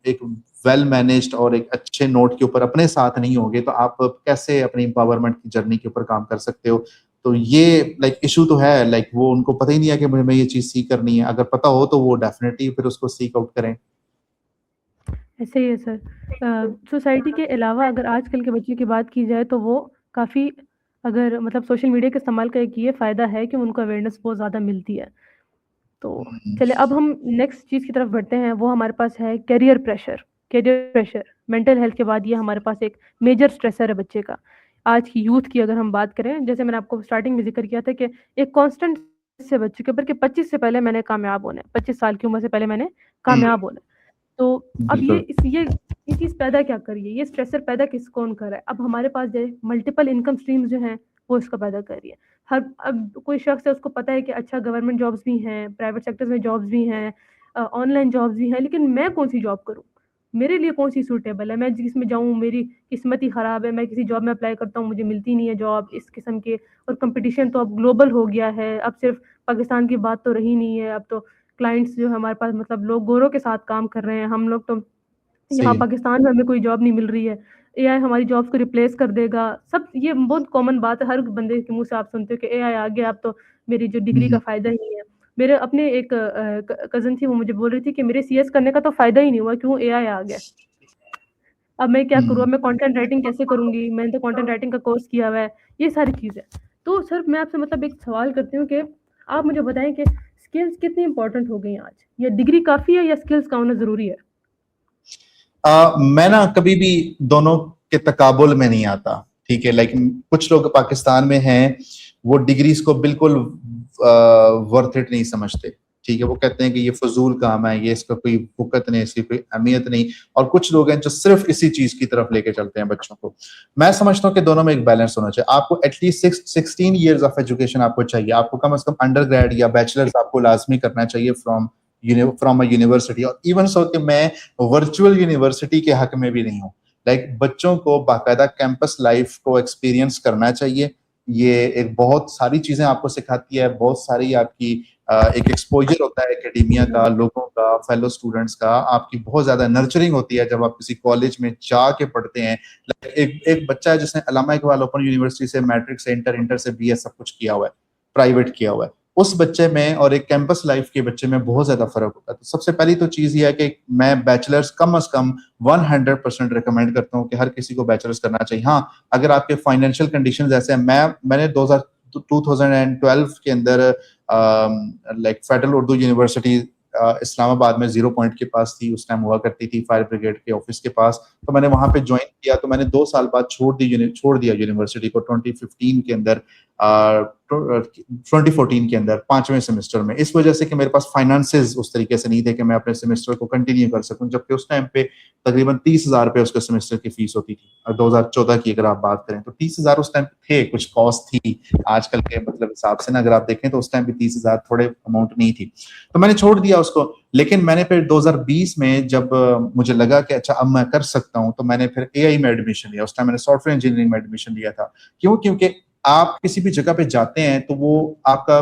एक वेल मैनेज्ड और एक अच्छे नोट के ऊपर अपने साथ नहीं होंगे, तो आप कैसे अपनी एम्पावरमेंट की जर्नी के ऊपर काम कर सकते हो। तो ये इशू तो है, वो उनको पता ही नहीं है कि मुझे ये चीज सीख करनी है। अगर पता हो तो वो डेफिनेटली फिर उसको सीख आउट करें। ऐसे ही है सर। सोसाइटी के अलावा अगर आजकल के बच्चों की बात की जाए तो वो काफ़ी, अगर मतलब सोशल मीडिया के इस्तेमाल का एक ये फ़ायदा है कि उनको अवेयरनेस बहुत ज़्यादा मिलती है। तो चलिए अब हम नेक्स्ट चीज़ की तरफ बढ़ते हैं, वो हमारे पास है career pressure. Career pressure mental health के बाद ये हमारे पास एक मेजर स्ट्रेसर है बच्चे का। आज की यूथ की अगर हम बात करें, जैसे मैंने आपको स्टार्टिंग में ज़िक्र किया था कि एक कांस्टेंट से बच्चे के ऊपर कि 25 से पहले मैंने कामयाब होना है, 25 साल की उम्र से पहले मैंने कामयाब होना है। तो अब बिल्कुल। ये चीज़ पैदा क्या कर रही है, ये स्ट्रेसर पैदा किस कौन कर रहा है? अब हमारे पास जो मल्टीपल इनकम स्ट्रीम्स जो हैं वो इसका पैदा कर रही है। हर अब कोई शख्स है उसको पता है कि अच्छा गवर्नमेंट जॉब्स भी हैं, प्राइवेट सेक्टर्स में जॉब्स भी हैं, ऑनलाइन जॉब्स भी हैं, लेकिन मैं कौन सी जॉब करूँ, मेरे लिए कौन सी सूटेबल है, मैं जिसमें जाऊँ, मेरी किस्मत ही ख़राब है, मैं किसी जॉब में अप्लाई करता हूँ मुझे मिलती नहीं है जॉब, इस किस्म के। और कंपटीशन तो अब ग्लोबल हो गया है, अब सिर्फ पाकिस्तान की बात तो रही नहीं है, अब तो क्लाइंट्स जो हमारे पास मतलब लोग गोरों के साथ काम कर रहे हैं, हम लोग तो यहाँ सही। पाकिस्तान में हमें कोई जॉब नहीं मिल रही है, एआई हमारी जॉब्स को रिप्लेस कर देगा। सब ये बहुत कॉमन बात है, हर बंदे के मुंह से आप सुनते हो कि एआई आ गया, अब तो मेरी जो डिग्री का हम्म। फायदा ही नहीं है। मेरे अपने एक कजन थी, वो मुझे बोल रही थी कि मेरे सीएस करने का तो फायदा ही नहीं हुआ, क्यों, एआई आ गया। अब मैं क्या करूँ, अब हम्म। मैं कंटेंट राइटिंग कैसे करूँगी, मैंने तो कंटेंट राइटिंग का कोर्स किया हुआ है, ये सारी चीज़ें। तो सर मैं आपसे मतलब एक सवाल करती हूँ कि आप मुझे बताएं कि स्किल्स कितनी इंपॉर्टेंट हो गई हैं आज, या डिग्री काफ़ी है या स्किल्स का होना ज़रूरी है? मैं ना कभी भी दोनों के तकाबुल में नहीं आता, ठीक है। लेकिन कुछ लोग पाकिस्तान में हैं, वो डिग्रीज को बिल्कुल वर्थ इट नहीं समझते, ठीक है। वो कहते हैं कि ये फजूल काम है, ये इसका कोई वक़्त नहीं, इसकी कोई अहमियत नहीं। और कुछ लोग हैं जो सिर्फ इसी चीज की तरफ लेके चलते हैं बच्चों को। मैं समझता हूँ कि दोनों में एक बैलेंस होना चाहिए। आपको एटलीस्ट 16 ईयर्स ऑफ एजुकेशन आपको चाहिए, आपको कम से कम अंडर ग्रेड या बैचलर्स आपको लाजमी करना चाहिए फ्रॉम अ यूनिवर्सिटी। और इवन सो कि मैं वर्चुअल यूनिवर्सिटी के हक में भी नहीं हूँ। लाइक बच्चों को बाकायदा कैंपस लाइफ को एक्सपीरियंस करना चाहिए। ये एक बहुत सारी चीजें आपको सिखाती है, बहुत सारी आपकी एक एक्सपोजर होता है एकेडमिया का, लोगों का, फेलो स्टूडेंट्स का, आपकी बहुत ज्यादा नर्चरिंग होती है जब आप किसी कॉलेज में जाके पढ़ते हैं। एक बच्चा है जिसने अल्लामा इकबाल ओपन यूनिवर्सिटी से मैट्रिक से इंटर से बीएस सब कुछ किया हुआ है, प्राइवेट किया हुआ है, उस बच्चे में और एक कैंपस लाइफ के बच्चे में बहुत ज्यादा फर्क होता है। तो सबसे पहली तो चीज ये है कि मैं बैचलर्स कम से कम 100% रिकमेंड करता हूँ कि हर किसी को बैचलर्स करना चाहिए। हाँ, अगर आपके फाइनेंशियल कंडीशन ऐसे हैं, मैंने 2012 के अंदर like federal Urdu university Islamabad में 0 पॉइंट के पास थी, उस टाइम हुआ करती थी, फायर ब्रिगेड के ऑफिस के पास। तो मैंने वहां पे ज्वाइन किया, तो मैंने 2 साल बाद छोड़ दिया यूनिवर्सिटी को 2015 के अंदर, 2014 के अंदर 5वें सेमेस्टर में, इस वजह से कि मेरे पास फाइनेंसेस उस तरीके से नहीं थे कि मैं अपने सेमेस्टर को कंटिन्यू कर सकूं। जबकि उस टाइम पे तकरीबन 30,000 रुपये उसके सेमेस्टर की फीस होती थी, और 2014 की अगर आप बात करें तो 30,000 उस टाइम थे, कुछ कॉस्ट थी आजकल के मतलब हिसाब से ना, अगर आप देखें तो उस टाइम भी 30,000 थोड़े अमाउंट नहीं थी। तो मैंने छोड़ दिया उसको। लेकिन मैंने फिर 2020 में जब मुझे लगा कि अच्छा अब मैं कर सकता हूं, तो मैंने फिर एआई में एडमिशन लिया। उस टाइम मैंने सॉफ्टवेयर इंजीनियरिंग में एडमिशन लिया था। क्यों? क्योंकि आप किसी भी जगह पे जाते हैं तो वो आपका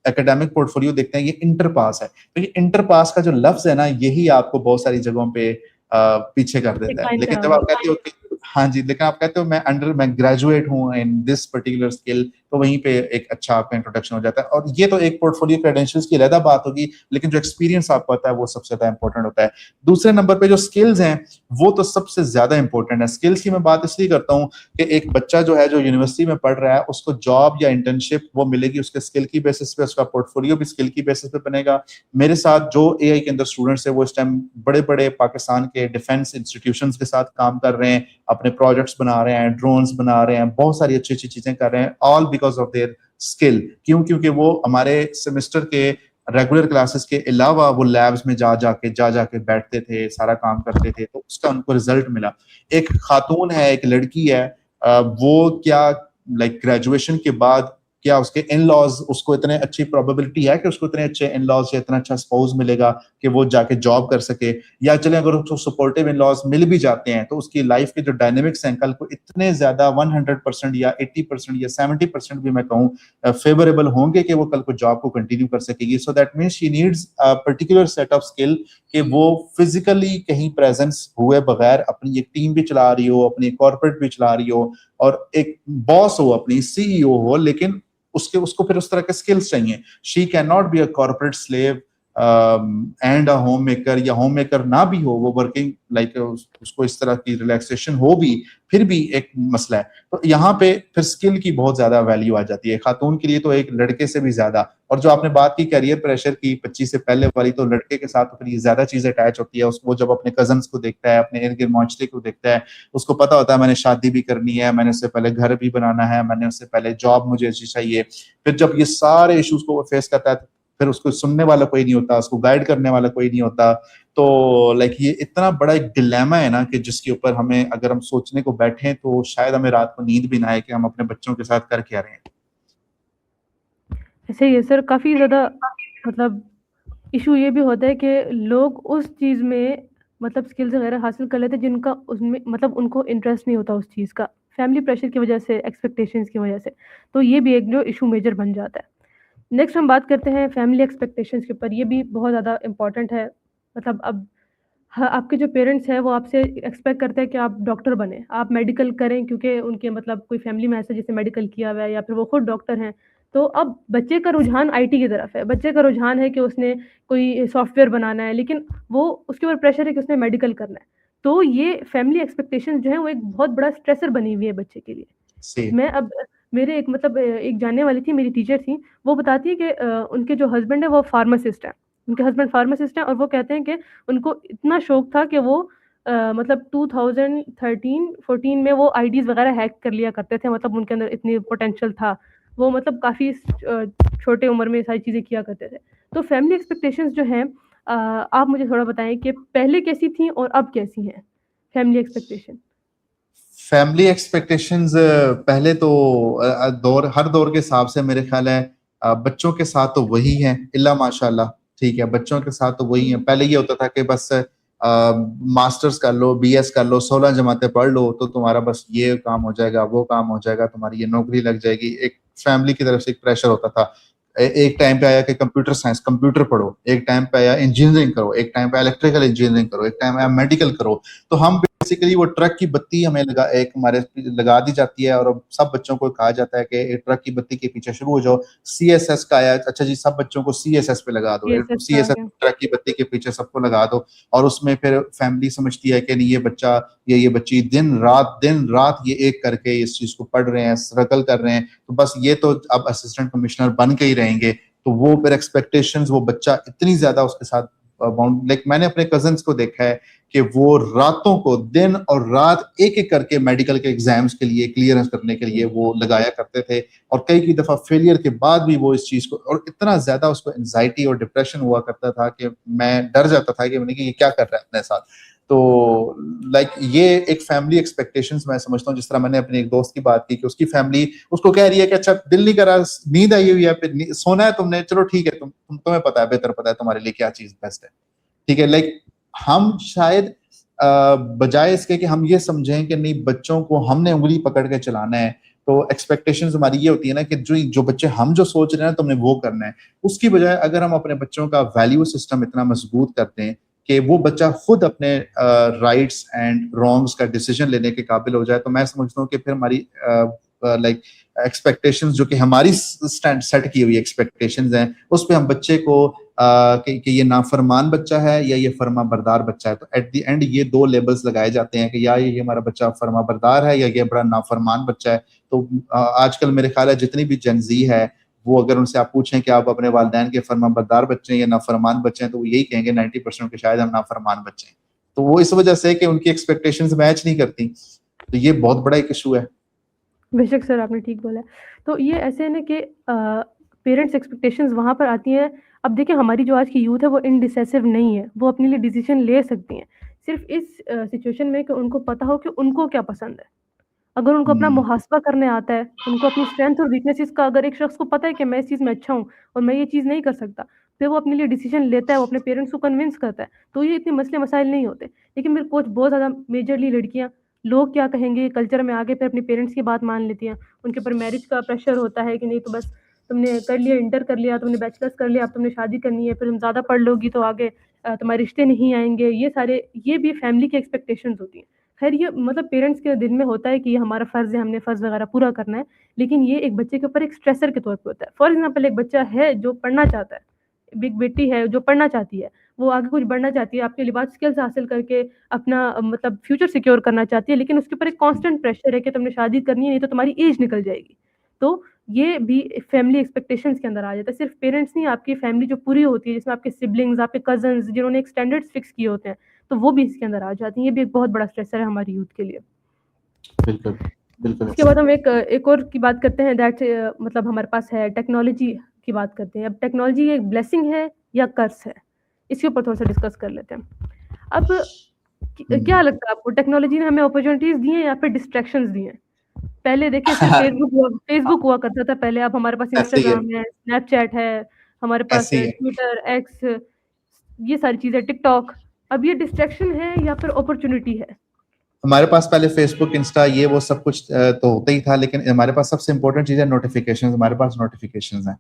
एकेडमिक पोर्टफोलियो देखते हैं, ये इंटर पास है, तो ये इंटर पास का जो लफ्ज है ना, यही आपको बहुत सारी जगहों पे पीछे कर देता है। डिफाइन लेकिन करा जब आप देता कहते हो कि हाँ जी, लेकिन आप कहते हो मैं ग्रेजुएट हूँ इन दिस पर्टिकुलर स्किल, तो वहीं पे एक अच्छा आपका इंट्रोडक्शन हो जाता है। और ये तो एक पोर्टफोलियो क्रेडेंशियल्स की अलग बात होगी, लेकिन जो एक्सपीरियंस आपको आता है वो सबसे ज्यादा इंपॉर्टेंट होता है। दूसरे नंबर पे जो स्किल्स हैं वो तो सबसे ज्यादा इंपॉर्टेंट है। स्किल्स की मैं बात इसलिए करता हूँ कि एक बच्चा जो है जो यूनिवर्सिटी में पढ़ रहा है, उसको जॉब या इंटर्नशिप वो मिलेगी उसके स्किल की बेसिस पे, उसका पोर्टफोलियो भी स्किल की बेसिस पे बनेगा। मेरे साथ जो एआई के अंदर स्टूडेंट्स है वो इस टाइम बड़े बड़े पाकिस्तान के डिफेंस इंस्टीट्यूशंस के साथ काम कर रहे हैं, अपने प्रोजेक्ट्स बना रहे हैं, ड्रोन्स बना रहे हैं, बहुत सारी अच्छी अच्छी चीजें कर रहे हैं, all because of their skill. क्यों? क्योंकि वो हमारे सेमेस्टर के रेगुलर क्लासेस के अलावा वो लैब्स में जा जाके बैठते थे, सारा काम करते थे, तो उसका उनको रिजल्ट मिला। एक खातून है, एक लड़की है, वो क्या लाइक ग्रेजुएशन के बाद क्या उसके इन लॉज, उसको इतने अच्छी प्रोबेबिलिटी है कि उसको इतने अच्छे इन लॉज या इतना अच्छा स्पाउस मिलेगा कि वो जाके जॉब कर सके। या चले अगर उसको सपोर्टिव इन लॉज मिल भी जाते हैं तो उसकी लाइफ के जो डायनेमिक्स हैं कल को इतने ज्यादा 100% या 80% या 70% भी मैं कहूँ फेवरेबल होंगे कि वो कल को जॉब को कंटिन्यू कर सकेगी। So that means she needs a particular set of skill कि वो फिजिकली कहीं प्रेजेंस हुए बगैर अपनी एक टीम भी चला रही हो, अपनी कॉर्पोरेट भी चला रही हो, और एक बॉस हो, अपनी सीईओ हो, लेकिन उसको फिर उस तरह के स्किल्स चाहिए। She can not be a corporate slave and a home maker, या होम मेकर ना भी हो, वो वर्किंग लाइक उसको इस तरह की रिलैक्सेशन हो भी, फिर भी एक मसला है। तो यहाँ पे फिर स्किल की बहुत ज्यादा वैल्यू आ जाती है, खातून के लिए तो एक लड़के से भी ज्यादा। और जो आपने बात की करियर प्रेशर की 25 से पहले वाली, तो लड़के के साथ फिर ज्यादा चीज अटैच होती है। उसको जब अपने कजन्स को देखता है, अपने इर्द गिर्द माशरे को देखता है, उसको पता होता है मैंने शादी भी करनी है, मैंने उससे पहले घर भी बनाना है, मैंने उससे पहले जॉब मुझे अच्छी चाहिए। फिर जब ये सारे इश्यूज को फेस करता है, फिर उसको सुनने वाला कोई नहीं होता, उसको गाइड करने वाला कोई नहीं होता। तो लाइक ये इतना बड़ा एक डिलेमा है ना कि जिसके ऊपर हमें अगर हम सोचने को बैठे तो शायद हमें रात को नींद भी ना आए कि हम अपने बच्चों के साथ कर क्या रहे हैं। ऐसे ही है सर, काफ़ी ज़्यादा मतलब इशू ये भी होता है कि लोग उस चीज़ में मतलब स्किल्स वगैरह हासिल कर लेते हैं जिनका उसमें मतलब उनको इंटरेस्ट नहीं होता उस चीज़ का, फैमिली प्रेशर की वजह से, एक्सपेक्टेशंस की वजह से। तो ये भी एक जो इशू मेजर बन जाता है। नेक्स्ट हम बात करते हैं फैमिली एक्सपेक्टेशंस के ऊपर, ये भी बहुत ज़्यादा इम्पोर्टेंट है। मतलब अब आपके जो पेरेंट्स हैं वो आपसे एक्सपेक्ट करते हैं कि आप डॉक्टर बने, आप मेडिकल करें क्योंकि उनके मतलब कोई फैमिली में ऐसा जिसने मेडिकल किया हुआ है या फिर वो खुद डॉक्टर हैं। तो अब बच्चे का रुझान आईटी की तरफ है, बच्चे का रुझान है कि उसने कोई सॉफ्टवेयर बनाना है, लेकिन वो उसके ऊपर प्रेशर है कि उसने मेडिकल करना है। तो ये फैमिली एक्सपेक्टेशंस जो है वो एक बहुत बड़ा स्ट्रेसर बनी हुई है बच्चे के लिए। सी मैं अब मेरे एक मतलब एक जानने वाली थी, मेरी टीचर थी, वो बताती है कि उनके जो हस्बैंड है वो फार्मासिस्ट हैं। उनके हस्बैंड फार्मासिस्ट हैं और वो कहते हैं कि उनको इतना शौक था कि वो मतलब 2013-14 में वो आईडीज़ वगैरह हैक कर लिया करते थे, मतलब उनके अंदर इतनी पोटेंशियल था। वो मतलब काफ़ी छोटे उम्र में ये सारी चीज़ें किया करते थे। तो फैमिली एक्सपेक्टेशंस जो हैं आप मुझे थोड़ा बताएँ कि पहले कैसी थी और अब कैसी हैं फैमिली एक्सपेक्टेशन? फैमिली एक्सपेक्टेशंस पहले तो हर दौर के हिसाब से मेरे ख्याल है बच्चों के साथ तो वही है, इल्ला माशाल्लाह। ठीक है, बच्चों के साथ तो वही है। पहले ये होता था कि बस मास्टर्स कर लो, बीएस कर लो, 16 जमातें पढ़ लो तो तुम्हारा बस ये काम हो जाएगा, वो काम हो जाएगा, तुम्हारी ये नौकरी लग जाएगी। एक फैमिली की तरफ से एक प्रेशर होता था। एक टाइम पे आया कि कंप्यूटर साइंस, कंप्यूटर पढ़ो। एक टाइम पे आया इंजीनियरिंग करो। एक टाइम पे इलेक्ट्रिकल इंजीनियरिंग करो। एक टाइम आया मेडिकल करो। तो हम बेसिकली वो ट्रक की बत्ती हमें हमारे लगा दी जाती है और अब सब बच्चों को कहा जाता है कि ट्रक की बत्ती के पीछे शुरू हो जाओ। सीएसएस का आया, अच्छा जी सब बच्चों को सीएसएस पे लगा दो, सीएसएस का आ सीएसएस गया। ट्रक की बत्ती के पीछे सबको लगा दो। और उसमें फिर फैमिली समझती है कि नहीं ये बच्चा ये बच्ची दिन रात ये एक करके इस चीज को पढ़ रहे हैं, स्ट्रगल कर रहे हैं, तो बस ये तो अब असिस्टेंट कमिश्नर बन के ही रहेंगे। तो वो फिर एक्सपेक्टेशंस, वो बच्चा इतनी ज्यादा उसके साथ बाउंड। लाइक मैंने अपने कजन्स को देखा है कि वो रातों को दिन और रात एक एक करके मेडिकल के एग्जाम्स के लिए क्लियरेंस करने के लिए वो लगाया करते थे। और कई की दफा फेलियर के बाद भी वो इस चीज को, और इतना ज्यादा उसको एंजाइटी और डिप्रेशन हुआ करता था कि मैं डर जाता था कि मैंने कि ये क्या कर रहा है अपने साथ। तो लाइक ये एक फैमिली एक्सपेक्टेशंस मैं समझता हूँ। जिस तरह मैंने अपने एक दोस्त की बात की कि उसकी फैमिली उसको कह रही है कि अच्छा दिल नहीं करा, नींद आई हुई है, फिर सोना है तुमने, चलो ठीक है, तुम्हें पता है, बेहतर पता है तुम्हारे लिए क्या चीज बेस्ट है। ठीक है, लाइक हम शायद बजाय इसके कि हम ये समझें कि नहीं बच्चों को हमने उंगली पकड़ के चलाना है, तो एक्सपेक्टेशंस हमारी ये होती है ना कि जो जो बच्चे हम जो सोच रहे हैं तुमने वो करना है। उसकी बजाय अगर हम अपने बच्चों का वैल्यू सिस्टम इतना मजबूत करते हैं कि वो बच्चा खुद अपने राइट्स एंड रॉन्ग्स का डिसीजन लेने के काबिल हो जाए, तो मैं समझता हूँ कि फिर हमारी लाइक एक्सपेक्टेशंस जो कि हमारी स्टैंड सेट की हुई एक्सपेक्टेशंस हैं उस पे हम बच्चे को कि ये नाफरमान बच्चा है या ये फर्मा बरदार बच्चा है। तो एट द एंड ये दो लेबल्स लगाए जाते हैं कि या ये हमारा बच्चा फर्मा बरदार है या ये बड़ा नाफरमान बच्चा है। तो आजकल मेरे ख्याल है जितनी भी जनजी है वो अगर उनसे आप पूछें कि आप अपने वालिदैन के फर्मा बरदार बच्चे हैं या नाफरमान बच्चे हैं, तो वो यही कहेंगे 90% के शायद हम नाफरमान बच्चे हैं। तो वो इस वजह से कि उनकी एक्सपेक्टेशंस मैच नहीं करती। तो ये बहुत बड़ा एक इशू है। बेशक सर, आपने ठीक बोला है। तो ये ऐसे है ना कि पेरेंट्स एक्सपेक्टेशंस वहाँ पर आती हैं। अब देखिए हमारी जो आज की यूथ है वो इंडिसेसिव नहीं है, वो अपने लिए डिसीजन ले सकती हैं। सिर्फ इस सिचुएशन में कि उनको पता हो कि उनको क्या पसंद है। अगर उनको अपना हम्म, मुहासबा करने आता है, उनको अपनी स्ट्रेंथ और वीकनेसेस का, अगर एक शख्स को पता है कि मैं इस चीज़ में अच्छा हूँ और मैं ये चीज़ नहीं कर सकता, फिर वो अपने लिए डिसीजन लेता है, वो अपने पेरेंट्स को कन्विंस करता है, तो ये इतने मसले मसाइल नहीं होते। लेकिन मेरे कुछ बहुत ज़्यादा मेजरली लड़कियाँ, लोग क्या कहेंगे कल्चर में आगे फिर अपने पेरेंट्स की बात मान लेती हैं। उनके ऊपर मैरिज का प्रेशर होता है कि नहीं तो बस तुमने कर लिया, इंटर कर लिया, तुमने बैचलर्स कर लिया, अब तुमने शादी करनी है, फिर तुम ज़्यादा पढ़ लोगी तो आगे तुम्हारे रिश्ते नहीं आएँगे। ये सारे ये भी फैमिली की एक्सपेक्टेशंस होती हैं। खैर ये मतलब पेरेंट्स के दिल में होता है कि ये हमारा फ़र्ज़ है, हमने फ़र्ज़ वगैरह पूरा करना है, लेकिन ये एक बच्चे के ऊपर एक स्ट्रेसर के तौर पे होता है। फॉर एग्ज़ाम्पल एक बच्चा है जो पढ़ना चाहता है, एक बेटी है जो पढ़ना चाहती है, वो आगे कुछ बढ़ना चाहती है, आपके लिए बाद स्किल्स हासिल करके अपना मतलब फ्यूचर सिक्योर करना चाहती है, लेकिन उसके ऊपर एक कांस्टेंट प्रेशर है कि तुमने शादी करनी है, नहीं तो तुम्हारी एज निकल जाएगी। तो ये भी फैमिली एक्सपेक्टेशंस के अंदर आ जाता है। सिर्फ़ पेरेंट्स नहीं, आपकी फैमिली जो पूरी होती है, जिसमें आपके सिबलिंग्स, आपके कज़िन्स जिन्होंने एक स्टैंडर्ड्स फिक्स किए होते हैं, तो वो भी इसके अंदर आ जाती हैं। ये भी एक बहुत बड़ा स्ट्रेसर है हमारी यूथ के लिए। बिल्कुल बिल्कुल इसके बाद हम एक और की बात करते हैं दैट मतलब हमारे पास है टेक्नोलॉजी। की बात करते हैं। अब टेक्नोलॉजी एक ब्लेसिंग है या कर्स है, इसके ऊपर थोड़ा सा डिस्कस कर लेते हैं। अब क्या लगता है आपको, टेक्नोलॉजी ने हमें अपॉर्चुनिटीज दी हैं या फिर डिस्ट्रैक्शंस दी हैं? पहले देखिए सिर्फ फेसबुक हुआ करता था पहले, अब हमारे पास ऐसे ही है, इंस्टाग्राम है, स्नैपचैट है, हमारे पास ऐसे ही है। ट्विटर, एक्स, ये सारी चीजें, टिकटॉक। अब ये डिस्ट्रैक्शन है या फिर अपॉर्चुनिटी है? हमारे पास पहले फेसबुक, इंस्टा, ये वो सब कुछ तो होता ही था, लेकिन हमारे पास सबसे इंपॉर्टेंट चीज है नोटिफिकेशन। हमारे पास नोटिफिकेशन है,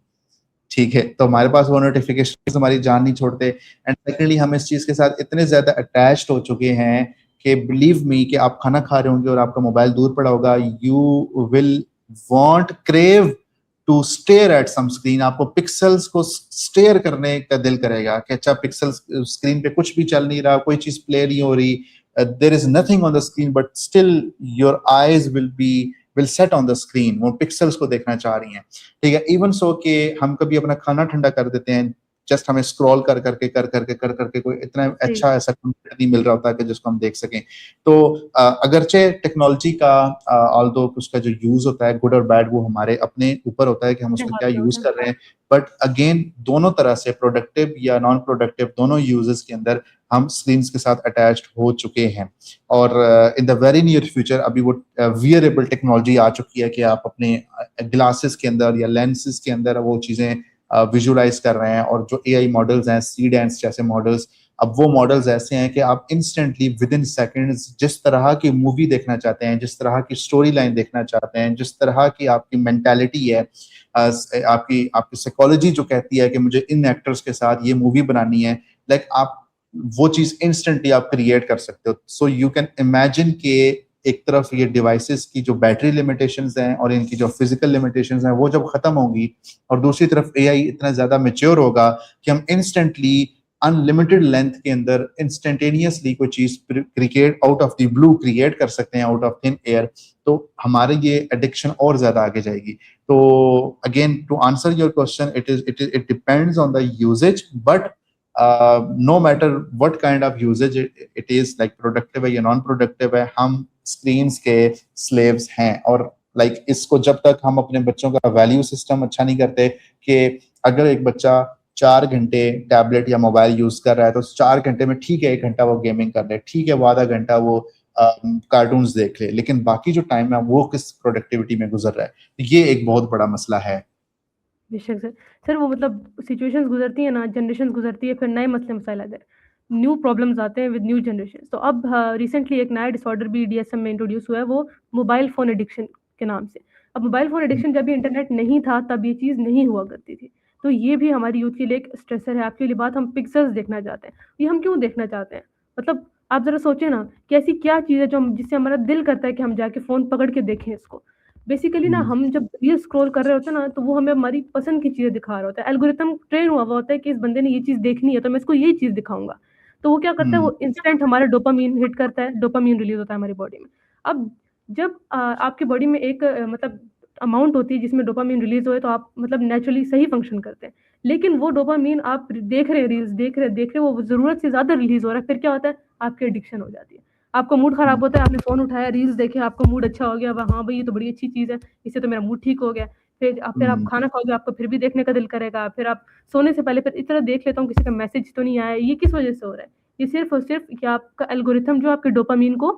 ठीक है, तो हमारे पास वो नोटिफिकेशन हमारी जान नहीं छोड़ते। एंड सेकेंडली हम इस चीज के साथ इतने ज्यादा अटैच्ड हो चुके हैं कि बिलीव मी कि आप खाना खा रहे होंगे और आपका मोबाइल दूर पड़ा होगा, you will want crave to stare at some screen. आपको पिक्सल्स को स्टेयर करने का दिल करेगा कि अच्छा पिक्सल्स, स्क्रीन पे कुछ भी चल नहीं रहा, कोई चीज प्ले नहीं हो रही, there is nothing on the screen, but still your eyes will set on the screen, वो पिक्सल्स को देखना चाह रही हैं। ठीक है, इवन सो कि हम कभी अपना खाना ठंडा कर देते हैं, जस्ट हमें स्क्रॉल कर करके कोई इतना जी। अच्छा ऐसा कंटेंट नहीं मिल रहा होता कि जिसको हम देख सकें। तो अगरचे टेक्नोलॉजी का ऑल्दो उसका जो यूज होता है गुड और बैड, वो हमारे अपने ऊपर होता है कि हम अपने उसका हाथ क्या में यूज होता है। कर रहे हैं। बट अगेन दोनों तरह से, प्रोडक्टिव या नॉन प्रोडक्टिव, दोनों यूजेस के अंदर हम स्क्रीन के साथ अटैच्ड हो चुके हैं। और in the very near future अभी वो वियरेबल टेक्नोलॉजी आ चुकी है कि आप अपने ग्लासेस के अंदर या लेंसेज के अंदर वो चीजें विजुलाइज कर रहे हैं। और जो एआई मॉडल्स हैं, सीडेंस जैसे मॉडल्स, अब वो मॉडल्स ऐसे हैं कि आप इंस्टेंटली विद इन सेकेंड्स जिस तरह की मूवी देखना चाहते हैं, जिस तरह की स्टोरी लाइन देखना चाहते हैं, जिस तरह की आपकी मेंटालिटी है, आपकी आपकी साइकोलॉजी जो कहती है कि मुझे इन एक्टर्स के साथ ये मूवी बनानी है, लाइक आप वो चीज इंस्टेंटली आप क्रिएट कर सकते हो। सो यू कैन इमेजिन के एक तरफ ये डिवाइसेस की जो बैटरी लिमिटेशंस हैं और इनकी जो फिजिकल लिमिटेशंस हैं वो जब खत्म होंगी, और दूसरी तरफ एआई इतना ज्यादा मेच्योर होगा कि हम इंस्टेंटली अनलिमिटेड लेंथ के अंदर इंस्टेंटेनियसली कोई चीज create out of the blue create कर सकते हैं, आउट ऑफ थिन एयर। तो हमारे ये एडिक्शन और ज्यादा आगे जाएगी। तो again to answer your question, it depends on the usages, but no matter what kind of usage it is, like productive है या नॉन प्रोडक्टिव है, हम स्क्रीन्स के स्लेव्स हैं। और लाइक इसको जब तक हम अपने बच्चों का वैल्यू सिस्टम अच्छा नहीं करते कि अगर एक बच्चा 4 घंटे टैबलेट या मोबाइल यूज कर रहा है तो 4 घंटे में ठीक है 1 घंटा वो गेमिंग कर रहे, ठीक है वो आधा घंटा वो कार्टून्स देख ले, लेकिन बाकी जो टाइम है वो किस प्रोडक्टिविटी में गुजर रहा है, ये एक बहुत बड़ा मसला है। बेशक सर। सर वो मतलब सिचुएशंस गुजरती है ना, जनरेशंस गुजरती है, फिर नए मसले मसाइल आते हैं, न्यू प्रॉब्लम्स आते हैं विद न्यू जनरेशन। तो अब रिसेंटली एक नया डिसऑर्डर भी डीएसएम में इंट्रोड्यूस हुआ है, वो मोबाइल फ़ोन एडिक्शन के नाम से। अब मोबाइल फ़ोन एडिक्शन जब भी इंटरनेट नहीं था तब ये चीज़ नहीं हुआ करती थी। तो ये भी हमारी यूथ के लिए एक स्ट्रेसर है। आपके लिए बात, हम पिक्सेल्स देखना चाहते हैं। ये हम क्यों देखना चाहते हैं? मतलब आप ज़रा सोचें ना कि ऐसी क्या चीज़ है जो हम, जिससे हमारा दिल करता है कि हम जाके फ़ोन पकड़ के देखें इसको। बेसिकली ना हम जब रील स्क्रॉल कर रहे होते हैं ना, तो वो हमें हमारी पसंद की चीज़ें दिखा रहा होता है। एल्गोरिथम ट्रेन हुआ हुआ होता है कि इस बंदे ने ये चीज़ देखनी है तो मैं इसको यही चीज़ दिखाऊँगा। तो वो क्या करता है, वो इंस्टेंट हमारा डोपामाइन हिट करता है, डोपामाइन रिलीज़ होता है हमारी बॉडी में। अब जब आपकी बॉडी में एक मतलब अमाउंट होती है जिसमें डोपामाइन रिलीज़ होए तो आप मतलब नेचुरली सही फंक्शन करते हैं। लेकिन वो डोपामाइन आप देख रहे हैं, रील्स देख रहे हैं, वो ज़रूरत से ज़्यादा रिलीज़ हो रहा है, फिर क्या होता है, आपकी एडिक्शन हो जाती है। आपका मूड खराब होता है, आपने फ़ोन उठाया, रील्स देखे, आपका मूड अच्छा हो गया, हाँ भाई ये तो बड़ी अच्छी चीज़ है, इससे तो मेरा मूड ठीक हो गया। फिर आप खाना खाओगे, आपको फिर भी देखने का दिल करेगा, फिर आप सोने से पहले फिर इस तरह देख लेता हूँ किसी का मैसेज तो नहीं आया, ये किस वजह से हो रहा है? ये सिर्फ़ और सिर्फ़ कि आपका एल्गोरिथम जो आपके डोपामाइन को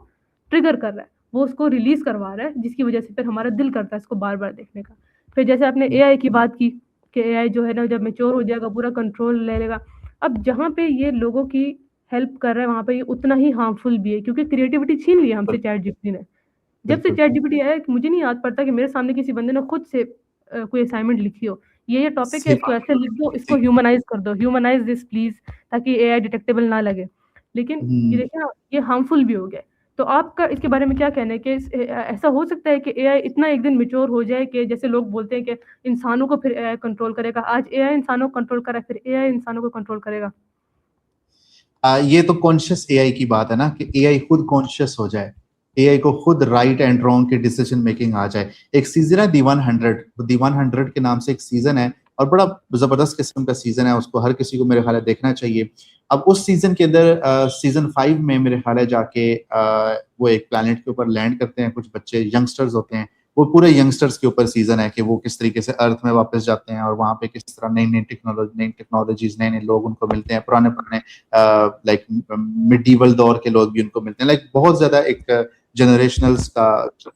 ट्रिगर कर रहा है, वो उसको रिलीज़ करवा रहा है, जिसकी वजह से फिर हमारा दिल करता है इसको बार-बार देखने का। फिर जैसे आपने एआई की बात की कि एआई जो है ना जब मैच्योर हो जाएगा, पूरा कंट्रोल ले लेगा। अब जहाँ पे ये लोगों की हेल्प कर रहा है वहाँ पे ये उतना ही हार्मफुल भी है, क्योंकि क्रिएटिविटी छीन ली है हमसे चैट जीपीटी ने। जब से बिल्कुल। चैट जीपीटी आया है कि मुझे नहीं याद पड़ता कि मेरे सामने किसी बंदे ने खुद से कोई असाइनमेंट लिखी हो। ये टॉपिक है, सही इसको बात ऐसे लिख दो, इसको है। ह्यूमनाइज़ कर दो, ह्यूमनाइज़ दिस प्लीज़, ताकि एआई डिटेक्टेबल ना लगे। लेकिन ये देखिए ना, ये हार्मफुल भी हो गया है। तो आपका इसके बारे में क्या कहना है कि ऐसा हो सकता है कि एआई इतना एक दिन मैच्योर हो जाए कि जैसे लोग बोलते हैं कि इंसानों को फिर एआई कंट्रोल करेगा। आज एआई इंसानों को कंट्रोल कर रहा है, फिर एआई इंसानों को कंट्रोल करेगा? ये तो कॉन्शियस एआई की बात है ना, कि एआई खुद कॉन्शियस हो जाए, एआई को खुद राइट एंड रॉन्ग की डिसीजन मेकिंग आ जाए। एक सीजन है दी 100 के नाम से एक सीजन है, और बड़ा जबरदस्त किस्म का सीजन है, उसको हर किसी को मेरे ख्याल है देखना चाहिए। अब उस सीजन के अंदर सीजन 5 में मेरे ख्याल है जाके वो एक प्लैनेट के ऊपर लैंड करते हैं, कुछ बच्चे यंगस्टर्स होते हैं, वो पूरे यंगस्टर्स के ऊपर सीजन है कि वो किस तरीके से अर्थ में वापस जाते हैं और वहाँ पे किस तरह नई नई टेक्नोलॉजीज नए नए लोग उनको मिलते हैं, पुराने पुराने लाइक मिडीवल दौर के लोग भी उनको मिलते हैं, लाइक बहुत ज्यादा एक जनरेशनल्स का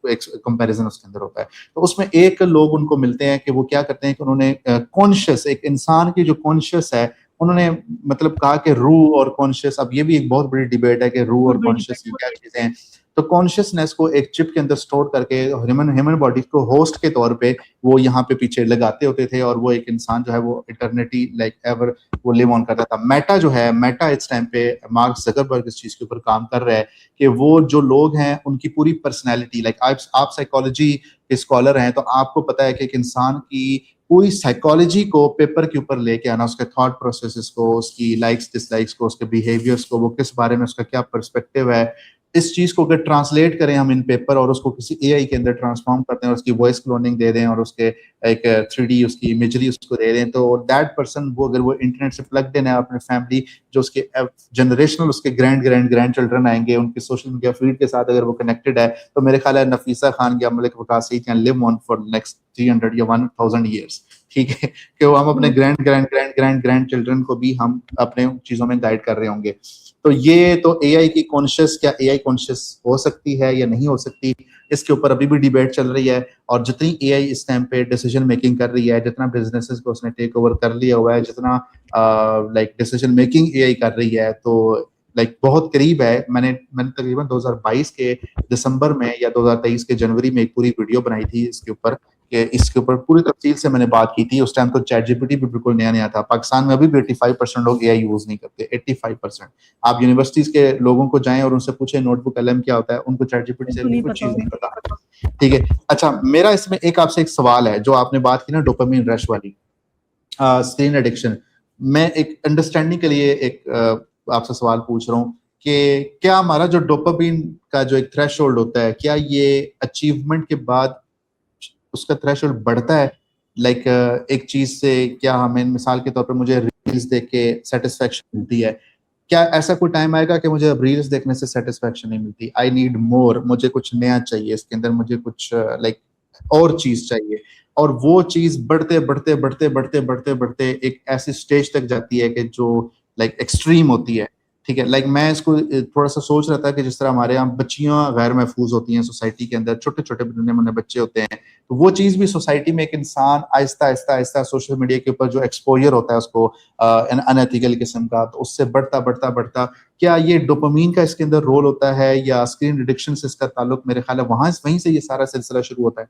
एक कंपैरिजन उसके अंदर होता है। तो उसमें एक लोग उनको मिलते हैं कि वो क्या करते हैं कि उन्होंने कॉन्शियस एक इंसान की जो कॉन्शियस है, उन्होंने मतलब कहा कि रूह और कॉन्शियस, अब ये भी एक बहुत बड़ी डिबेट है कि रूह और कॉन्शियस की क्या चीजें हैं। तो कॉन्शियसनेस को एक चिप के अंदर स्टोर करके ह्यूमन बॉडी को होस्ट के तौर पे वो यहाँ पे पीछे लगाते होते थे और वो एक इंसान जो है वो इटर्निटी लाइक एवर वो लिव ऑन करता था। मेटा जो है, मेटा इस टाइम पे मार्क जकरबर्ग इस चीज के ऊपर काम कर रहा है कि वो जो लोग हैं उनकी पूरी पर्सनैलिटी, लाइक आप साइकोलॉजी के स्कॉलर हैं तो आपको पता है कि एक इंसान की पूरी साइकोलॉजी को पेपर के ऊपर लेके आना, उसके थॉट प्रोसेसेस को, उसकी लाइक्स डिसलाइक्स को, उसके बिहेवियर्स को, वो किस बारे में उसका क्या पर्सपेक्टिव है, इस चीज को अगर ट्रांसलेट करें हम इन पेपर और उसको किसी एआई के अंदर ट्रांसफॉर्म करते हैं और उसकी वॉइस क्लोनिंग दे दें और उसके एक 3D उसकी इमेजरी उसको दे दें, तो दैट पर्सन वो अगर वो इंटरनेट से प्लग्ड इन है अपने फैमिली, जो उसके जनरेशनल उसके ग्रैंड चिल्ड्रन आएंगे उनके सोशल मीडिया फीड के साथ अगर वो कनेक्टेड है, तो मेरे ख्याल है नफीसा खान या Malik Waqas Saeed can live on for next 300 या 1000 ईयर्स। ठीक है, कि वो हम अपने ग्रैंड चिल्ड्रन को भी हम अपने चीजों में गाइड कर रहे होंगे। तो ये तो एआई की कॉन्शियस, क्या एआई कॉन्शियस हो सकती है या नहीं हो सकती, इसके ऊपर अभी भी डिबेट चल रही है। और जितनी एआई इस टाइम पे डिसीजन मेकिंग कर रही है, जितना बिजनेसेस को उसने टेक ओवर कर लिया हुआ है, जितना लाइक डिसीजन मेकिंग एआई कर रही है, तो लाइक बहुत करीब है। मैंने तकरीबन 2022 के दिसंबर में या 2023 के जनवरी में एक पूरी वीडियो बनाई थी इसके ऊपर, कि इसके ऊपर पूरी तफसील से मैंने बात की थी। उस टाइम तो चैट जीपीटी भी बिल्कुल नया नया था। पाकिस्तान में अभी भी 85% लोग एआई यूज नहीं करते, 85%। आप यूनिवर्सिटीज के लोगों को जाएं और उनसे पूछें नोटबुक कलम क्या होता है, उनको चैट जीपीटी से भी कुछ चीज नहीं पता। ठीक है, अच्छा मेरा इसमें एक आपसे एक सवाल है, जो आपने बात की ना डोपामिन रश वाली, स्क्रीन एडिक्शन, मैं एक अंडरस्टैंडिंग के लिए एक आपसे सवाल पूछ रहा हूँ कि क्या हमारा जो डोपामिन का जो एक थ्रेशोल्ड होता है, क्या ये अचीवमेंट के बाद उसका थ्रेशोल्ड बढ़ता है? लाइक एक चीज से क्या हमें, मिसाल के तौर पर मुझे रील्स देख के सेटिस्फेक्शन मिलती है, क्या ऐसा कोई टाइम आएगा कि मुझे अब रील्स देखने से सेटिस्फेक्शन नहीं मिलती, आई नीड मोर, मुझे कुछ नया चाहिए इसके अंदर, मुझे कुछ लाइक और चीज चाहिए, और वो चीज बढ़ते बढ़ते बढ़ते बढ़ते बढ़ते बढ़ते एक ऐसी स्टेज तक जाती है कि जो लाइक एक्सट्रीम होती है। ठीक है, लाइक मैं इसको थोड़ा सा सोच रहा था कि जिस तरह हमारे यहाँ बच्चियां गैर महफूज होती हैं सोसाइटी के अंदर, छोटे छोटे नन्हे मुन्ने बच्चे होते हैं, तो वो चीज भी सोसाइटी में एक इंसान आहिस्ता आहिस्ता आहिस्ता सोशल मीडिया के ऊपर जो एक्सपोजर होता है उसको अनएथिकल किस्म का, तो उससे बढ़ता बढ़ता बढ़ता, क्या ये डोपामीन का इसके अंदर रोल होता है या स्क्रीन एडिक्शन से इसका ताल्लुक? मेरे ख्याल है वहीं से ये सारा सिलसिला शुरू होता है।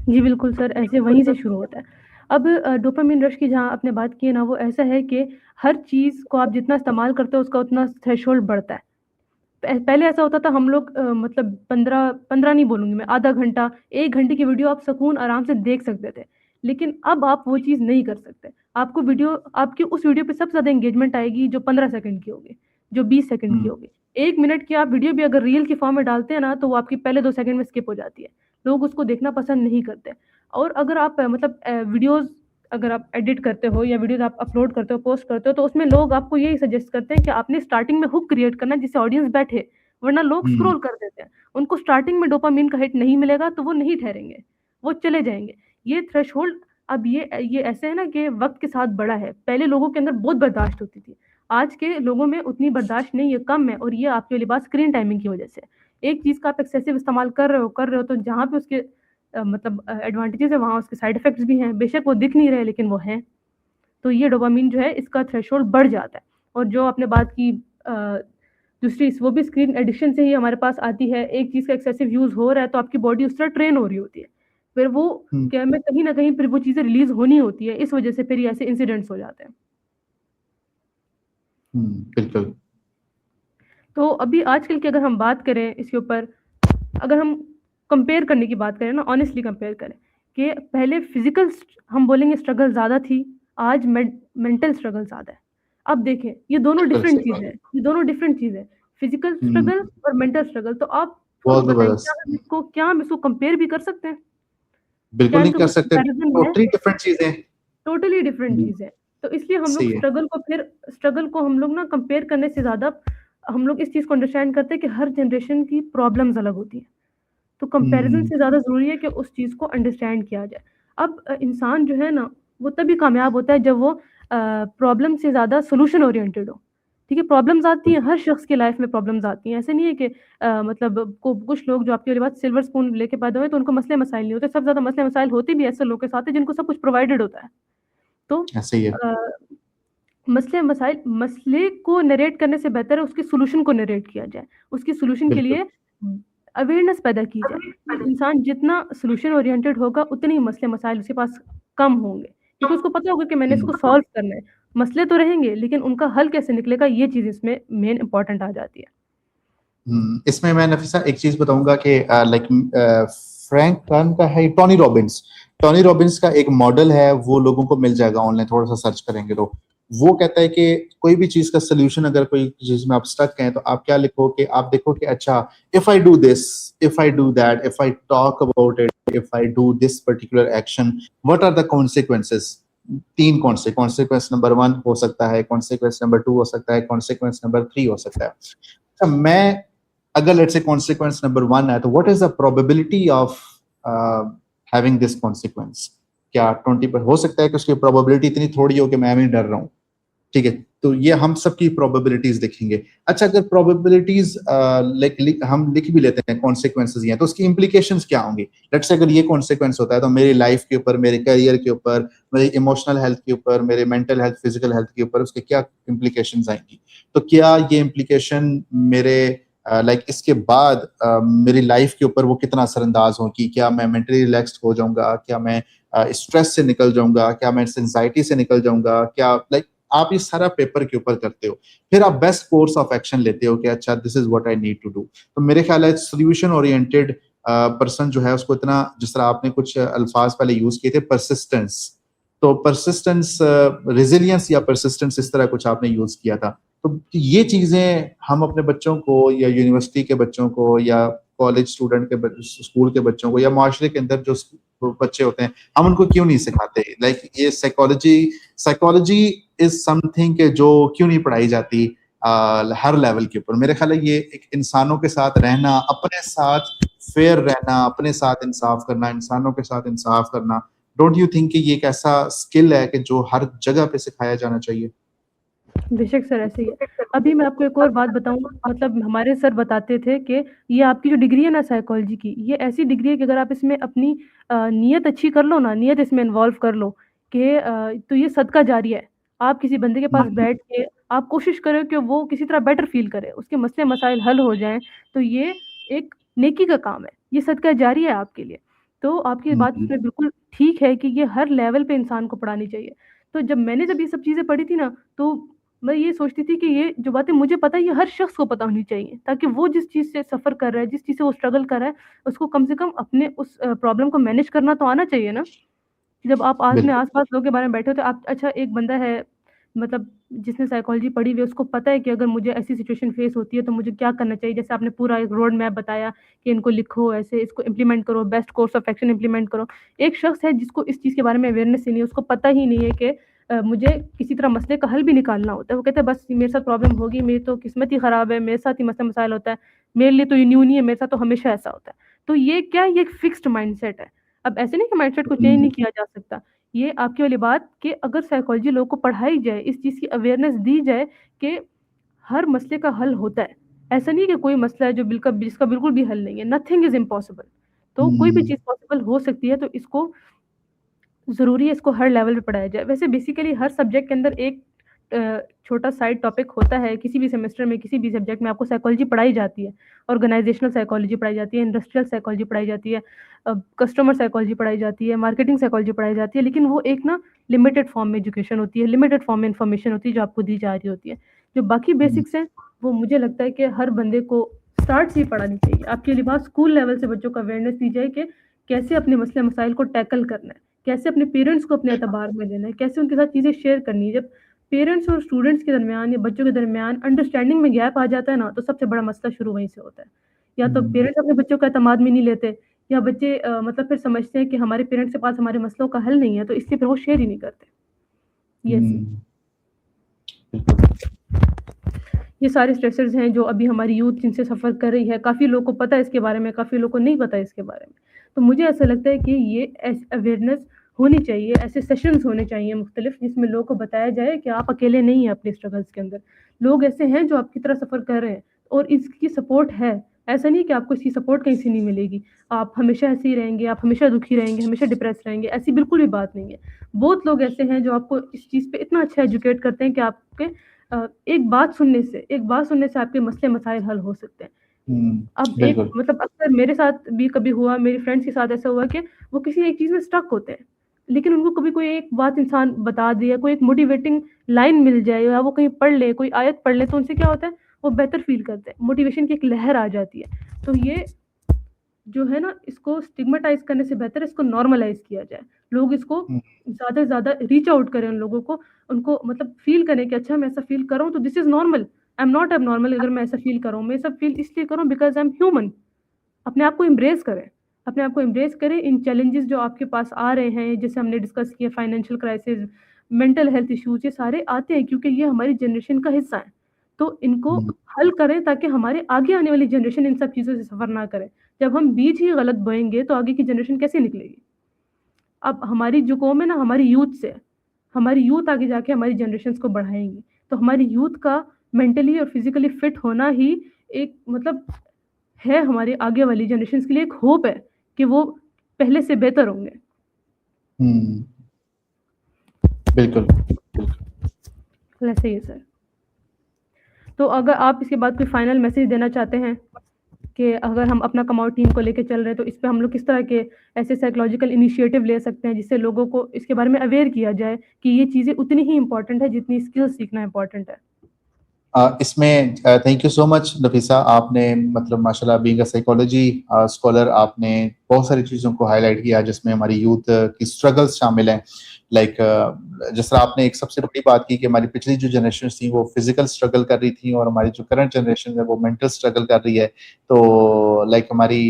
जी बिल्कुल सर, ऐसे वहीं से शुरू होता है। अब डोपामिन रश की जहाँ आपने बात की है ना, वो ऐसा है कि हर चीज़ को आप जितना इस्तेमाल करते हो उसका उतना थ्रेशोल्ड बढ़ता है। पहले ऐसा होता था, हम लोग मतलब 15 नहीं बोलूँगी मैं, आधा घंटा 1 घंटे की वीडियो आप सुकून आराम से देख सकते थे। लेकिन अब आप वो चीज़ नहीं कर सकते। आपको वीडियो, आपकी उस वीडियो पे सबसे ज़्यादा एंगेजमेंट आएगी जो 15 सेकंड की होगी, जो 20 सेकंड की होगी। 1 मिनट की आप वीडियो भी अगर रील की फॉर्म में डालते हैं ना, तो वो आपकी पहले 2 सेकंड में स्किप हो जाती है। लोग उसको देखना पसंद नहीं करते। और अगर आप मतलब वीडियोज़ अगर आप एडिट करते हो या वीडियोज़ आप अपलोड करते हो, पोस्ट करते हो, तो उसमें लोग आपको यही सजेस्ट करते हैं कि आपने स्टार्टिंग में हुक क्रिएट करना है जिससे ऑडियंस बैठे, वरना लोग स्क्रॉल कर देते हैं। उनको स्टार्टिंग में डोपामाइन का हिट नहीं मिलेगा तो वो नहीं ठहरेंगे, वो चले जाएँगे। ये थ्रेशोल्ड, अब ये ऐसे है ना कि वक़्त के साथ बढ़ा है। पहले लोगों के अंदर बहुत बर्दाश्त होती थी। आज के लोगों में उतनी बर्दाश्त नहीं है, कम है, और ये आपकी वाली बात स्क्रीन टाइमिंग की वजह से। एक चीज़ का आप एक्सेसिव इस्तेमाल कर रहे हो तो जहाँ पे उसके मतलब एडवांटेजेस है वहाँ उसके साइड इफ़ेक्ट्स भी हैं। बेशक वो दिख नहीं रहे लेकिन वो हैं। तो ये डोपामाइन जो है इसका थ्रेशोल्ड बढ़ जाता है। और जो आपने बात की दूसरी, वो भी स्क्रीन एडिक्शन से ही हमारे पास आती है। एक चीज़ का एक्सेसिव यूज़ हो रहा है तो आपकी बॉडी उस तरह ट्रेन हो रही होती है। फिर वो क्या में कहीं न कहीं फिर वो चीज़ें रिलीज़ होनी होती है, इस वजह से फिर ऐसे इंसिडेंट्स हो जाते हैं। बिल्कुल। तो अभी आजकल की अगर हम बात करें इसके ऊपर, अगर हम कंपेयर करने की बात करें ना, ऑनेस्टली कंपेयर करें कि पहले फिजिकल हम बोलेंगे स्ट्रगल ज़्यादा थी, आज मेंटल स्ट्रगल ज़्यादा है। अब देखें ये दोनों डिफरेंट चीज़ें हैं, ये दोनों डिफरेंट चीज़ है, फिजिकल स्ट्रगल और मेंटल स्ट्रगल। तो आप खुद बहुत बताइए, जबरदस्त। क्या हम इसको कंपेयर भी कर सकते हैं? क्या बिल्कुल नहीं इसका कर कोई सकते, कंपैरिजन है? टोटली डिफरेंट चीजें। टोटली डिफरेंट चीज़ है। तो इसलिए हम लोग सही है। स्ट्रगल को हम लोग ना कंपेयर करने से ज़्यादा हम लोग इस चीज़ को अंडरस्टैंड करते हैं कि हर जनरेशन की प्रॉब्लम्स अलग होती हैं। तो कंपैरिजन से ज़्यादा ज़रूरी है कि उस चीज़ को अंडरस्टैंड किया जाए। अब इंसान जो है ना, वो तभी कामयाब होता है जब वो प्रॉब्लम से ज़्यादा सॉल्यूशन ओरिएंटेड हो। ठीक है, प्रॉब्लम्स आती हैं, हर शख्स की लाइफ में प्रॉब्लम्स आती हैं। ऐसे नहीं है कि मतलब कुछ लोग जो आपकी वाली बात सिल्वर स्पून लेके पैदा हुए तो उनको मसले मसाइल नहीं होते। सबसे ज़्यादा मसले मसाइल होते भी ऐसे लोगों के साथ हैं जिनको सब कुछ प्रोवाइडेड होता है। तो ऐसे ही है। अ, मसले को नरेट करने से बेहतर है उसके सॉल्यूशन को नरेट किया जाए। उसके सॉल्यूशन के बिल्कुल। लिए अवेयरनेस पैदा की जाए। इंसान जितना सॉल्यूशन ओरिएंटेड होगा उतने ही मसले मसाइल उसके पास कम होंगे। क्योंकि उसको पता होगा कि मैंने इसको सॉल्व करना है। मसले तो रहेंगे लेकिन उनका हल कैसे निकलेगा, ये चीज़ इसमें मेन इम्पोर्टेंट आ जाती है। इसमें मैं नफीसा एक चीज बताऊंगा कि लाइक फ्रैंक टर्न का है टोनी रॉबिन्स का एक मॉडल है, वो लोगों को मिल जाएगा ऑनलाइन, थोड़ा सा सर्च करेंगे तो वो कहता है कि कोई भी चीज का सोल्यूशन, अगर कोई चीज में आप स्टक हैं तो आप क्या लिखो कि आप देखो कि अच्छा, if I do this, if I do that, if I talk about it, if I do this particular action, what are the consequences. तीन कॉन्सिक्वेंस नंबर 1 हो सकता है, कॉन्सिक्वेंस नंबर 2 हो सकता है, कॉन्सिक्वेंस नंबर 3 हो सकता है। अच्छा, मैं अगर लेट्स से कॉन्सिक्वेंस नंबर 1 है तो what is the probability of having this consequence. क्या 20 पर हो सकता है कि उसकी प्रोबेबिलिटी इतनी थोड़ी हो कि मैं भी डर रहा हूँ। ठीक है, तो ये हम सबकी प्रोबेबिलिटीज देखेंगे। अच्छा, अगर प्रोबेबिलिटीज लाइक हम लिख भी लेते हैं कॉन्सिक्वेंसेस हैं, तो उसकी इंप्लीकेशंस क्या होंगी। लेट्स से अगर ये कॉन्सिक्वेंस होता है तो मेरी लाइफ के ऊपर, मेरे करियर के ऊपर, मेरी इमोशनल हेल्थ के ऊपर, मेरे मेंटल हेल्थ, फिजिकल हेल्थ के ऊपर उसके क्या इंप्लीकेशंस आएंगी। तो क्या ये इंप्लीकेशन मेरे लाइक इसके बाद मेरी लाइफ के ऊपर वो कितना असरअंदाज होगी। क्या मैं मेंटली रिलैक्स्ड हो जाऊंगा, क्या मैं स्ट्रेस से निकल जाऊंगा, क्या मैं एंजाइटी से निकल जाऊंगा, क्या लाइक आप ये सारा पेपर के ऊपर करते हो, फिर आप बेस्ट कोर्स ऑफ एक्शन लेते हो कि अच्छा, this is what I need to do. तो मेरे ख्याल है सोल्यूशन ओरिएंटेड पर्सन जो है उसको इतना, जिस तरह आपने कुछ अल्फाज पहले यूज किए थे, परसिस्टेंस, तो परसिस्टेंस, रेजिलियंस या परसिस्टेंस, इस तरह कुछ आपने यूज किया था। तो ये चीजें हम अपने बच्चों को या यूनिवर्सिटी के बच्चों को या कॉलेज स्टूडेंट के स्कूल के बच्चों को या माशरे के अंदर जो बच्चे होते हैं, हम उनको क्यों नहीं सिखाते। लाइक ये साइकोलॉजी इज समथिंग के जो क्यों नहीं पढ़ाई जाती हर लेवल के ऊपर। मेरे ख्याल है ये एक इंसानों के साथ रहना, अपने साथ फेयर रहना, अपने साथ इंसाफ करना, इंसानों के साथ इंसाफ करना, डोंट यू थिंक कि ये एक ऐसा स्किल है कि जो हर जगह पे सिखाया जाना चाहिए। बेशक सर, ऐसे ही है। अभी मैं आपको एक और बात बताऊँ, मतलब हमारे सर बताते थे कि ये आपकी जो डिग्री है ना साइकोलॉजी की, ये ऐसी डिग्री है कि अगर आप इसमें अपनी नीयत अच्छी कर लो ना, नीयत इसमें इन्वॉल्व कर लो कि तो ये सदका जारिया है। आप किसी बंदे के पास बैठ के आप कोशिश करो कि वो किसी तरह बेटर फ़ील करे, उसके मसले मसाइल हल हो जाएँ, तो ये एक नेकी का काम है, ये सदका जारिया है आपके लिए। तो आपकी बात इसमें बिल्कुल ठीक है कि ये हर लेवल पे इंसान को पढ़ानी चाहिए। तो जब ये सब चीज़ें पढ़ी थी ना, तो मैं ये सोचती थी कि ये जो बातें मुझे पता है ये हर शख्स को पता होनी चाहिए, ताकि वो जिस चीज़ से सफ़र कर रहा है, जिस चीज़ से वो स्ट्रगल कर रहा है, उसको कम से कम अपने उस प्रॉब्लम को मैनेज करना तो आना चाहिए ना। जब आप अपने बिल्कुल। आस-पास लोगों के बारे में बैठे हो तो आप, अच्छा एक बंदा है मतलब जिसने साइकोलॉजी पढ़ी हुई है, उसको पता है कि अगर मुझे ऐसी सिचुएशन फेस होती है तो मुझे क्या करना चाहिए। जैसे आपने पूरा एक रोड मैप बताया कि इनको लिखो, ऐसे इसको इम्प्लीमेंट करो, best course of action implement करो। एक शख्स है जिसको इस चीज़ के बारे में अवेयरनेस ही नहीं है, उसको पता ही नहीं है कि मुझे किसी तरह मसले का हल भी निकालना होता है। वो कहता है बस मेरे साथ प्रॉब्लम होगी, मेरी तो किस्मत ही ख़राब है, मेरे साथ ही मसला मसाइल होता है, मेरे लिए तो ये न्यू नहीं है, मेरे साथ तो हमेशा ऐसा होता है। तो ये क्या, ये एक फिक्स्ड माइंडसेट है। अब ऐसे नहीं कि माइंडसेट को चेंज नहीं किया जा सकता। ये आपकी वाली बात कि अगर साइकोलॉजी लोगों को पढ़ाई जाए, इस चीज़ की अवेयरनेस दी जाए कि हर मसले का हल होता है। ऐसा नहीं है कि कोई मसला है जो जिसका बिल्कुल भी हल नहीं है, नथिंग इज़ इम्पॉसिबल। तो कोई भी चीज़ पॉसिबल हो सकती है, तो इसको ज़रूरी है इसको हर लेवल पे पढ़ाया जाए। वैसे बेसिकली हर सब्जेक्ट के अंदर एक छोटा साइड टॉपिक होता है, किसी भी सेमेस्टर में, किसी भी सब्जेक्ट में आपको साइकोलॉजी पढ़ाई जाती है। ऑर्गेनाइजेशनल साइकोलॉजी पढ़ाई जाती है, इंडस्ट्रियल साइकोलॉजी पढ़ाई जाती है, कस्टमर साइकोलॉजी पढ़ाई जाती है, मार्केटिंग साइकोलॉजी पढ़ाई जाती है, लेकिन वो एक ना लिमिटेड फॉर्म में एजुकेशन होती है, लिमिटेड फॉर्म में इन्फॉर्मेशन होती है जो आपको दी जा रही होती है। जो बाकी बेसिक्स हैं, वो मुझे लगता है कि हर बंदे को स्टार्ट से ही पढ़ानी चाहिए। आपके लिए बात स्कूल लेवल से बच्चों को अवेयरनेस दी जाए कि कैसे अपने मसले मसाइल को टैकल करना है, कैसे अपने पेरेंट्स को अपने एतबार में लेना है, कैसे उनके साथ चीज़ें शेयर करनी है। जब पेरेंट्स और स्टूडेंट्स के दरमियान या बच्चों के दरमियान अंडरस्टैंडिंग में गैप आ जाता है ना, तो सबसे बड़ा मसला शुरू वहीं से होता है। या तो पेरेंट्स अपने बच्चों का एतमाद में नहीं लेते, या बच्चे मतलब फिर समझते हैं कि हमारे पेरेंट्स के पास हमारे मसलों का हल नहीं है, तो इसलिए फिर वो शेयर ही नहीं करते। ये सी ये सारे स्ट्रेसर्स हैं जो अभी हमारी यूथ जिनसे सफ़र कर रही है, काफ़ी लोगों को पता है इसके बारे में, काफ़ी लोगों को नहीं पता है इसके बारे में। तो मुझे ऐसा लगता है कि ये अवेयरनेस होनी चाहिए, ऐसे सेशंस होने चाहिए मुख्तलिफ, जिसमें लोगों को बताया जाए कि आप अकेले नहीं हैं अपने स्ट्रगल्स के अंदर। लोग ऐसे हैं जो आपकी तरह सफ़र कर रहे हैं और इसकी सपोर्ट है। ऐसा नहीं कि आपको इसकी सपोर्ट कहीं से नहीं मिलेगी। आप हमेशा ऐसे ही रहेंगे, आप हमेशा दुखी रहेंगे, हमेशा डिप्रेस रहेंगे, ऐसी बिल्कुल भी बात नहीं है। बहुत लोग ऐसे हैं जो आपको इस चीज़ पे इतना अच्छा एजुकेट करते हैं कि आपके एक बात सुनने से आपके मसले मसाइल हल हो सकते हैं। अब एक बिल्कुल। मतलब अक्सर मेरे साथ भी कभी हुआ, मेरी फ्रेंड्स के साथ ऐसा हुआ कि वो किसी एक चीज़ में स्टक होते हैं, लेकिन उनको कभी कोई एक बात इंसान बता दे या कोई एक मोटिवेटिंग लाइन मिल जाए या वो कहीं पढ़ ले, कोई आयत पढ़ ले, तो उनसे क्या होता है, वो बेहतर फ़ील करते हैं, मोटिवेशन की एक लहर आ जाती है। तो ये जो है ना, इसको स्टिग्मेटाइज़ करने से बेहतर है इसको नॉर्मलाइज़ किया जाए। लोग इसको हुँ, ज़्यादा से ज़्यादा रीच आउट करें उन लोगों को, उनको मतलब फ़ील करें कि अच्छा मैं ऐसा फ़ील कर रहा हूँ तो this is normal, I am not abnormal अगर मैं ऐसा फ़ील कर रहा हूँ। मैं ये सब फ़ील इसलिए कर रहा हूँ बिकॉज़ आई एम ह्यूमन। अपने आप को एम्ब्रेस करें, अपने आप को एम्ब्रेस करें। इन चैलेंजेस जो आपके पास आ रहे हैं, जैसे हमने डिस्कस किया financial crisis, mental health issues, ये सारे आते हैं क्योंकि ये हमारी जनरेशन का हिस्सा है। तो इनको हुँ, हल करें ताकि हमारे आगे आने वाली जनरेशन इन सब चीज़ों से सफ़र ना करे। जब हम बीज ही गलत बोएँगे तो आगे की जनरेशन कैसे निकलेगी? अब हमारी जो कौम है ना, हमारी यूथ से है। हमारी यूथ आगे जाके हमारी जनरेशंस को बढ़ाएँगी। तो हमारी यूथ का मेंटली और फिज़िकली फिट होना ही एक मतलब है हमारी आगे वाली जनरेशंस के लिए एक होप है कि वो पहले से बेहतर होंगे। हुँ, बिल्कुल, बिल्कुल। वैसे ही है सर। तो अगर आप इसके बाद कोई फाइनल मैसेज देना चाहते हैं कि अगर हम अपना कमाओ टीम को लेके चल रहे हैं तो इस पे हम लोग किस तरह के ऐसे साइकोलॉजिकल इनिशिएटिव ले सकते हैं जिससे लोगों को इसके बारे में अवेयर किया जाए कि ये चीज़ें उतनी ही इम्पोर्टेंट है जितनी स्किल्स सीखना इम्पोर्टेंट है? इसमें thank you so much Nafisa, आपने मतलब माशाल्लाह बीइंग अ साइकोलॉजी स्कॉलर आपने बहुत सारी चीज़ों को हाईलाइट किया जिसमें हमारी यूथ की स्ट्रगल्स शामिल हैं। लाइक जिस तरह आपने एक सबसे बड़ी बात की कि हमारी पिछली जो जनरेशन थी वो फिजिकल स्ट्रगल कर रही थी और हमारी जो करंट जनरेशन है वो मेंटल स्ट्रगल कर रही है। तो लाइक हमारी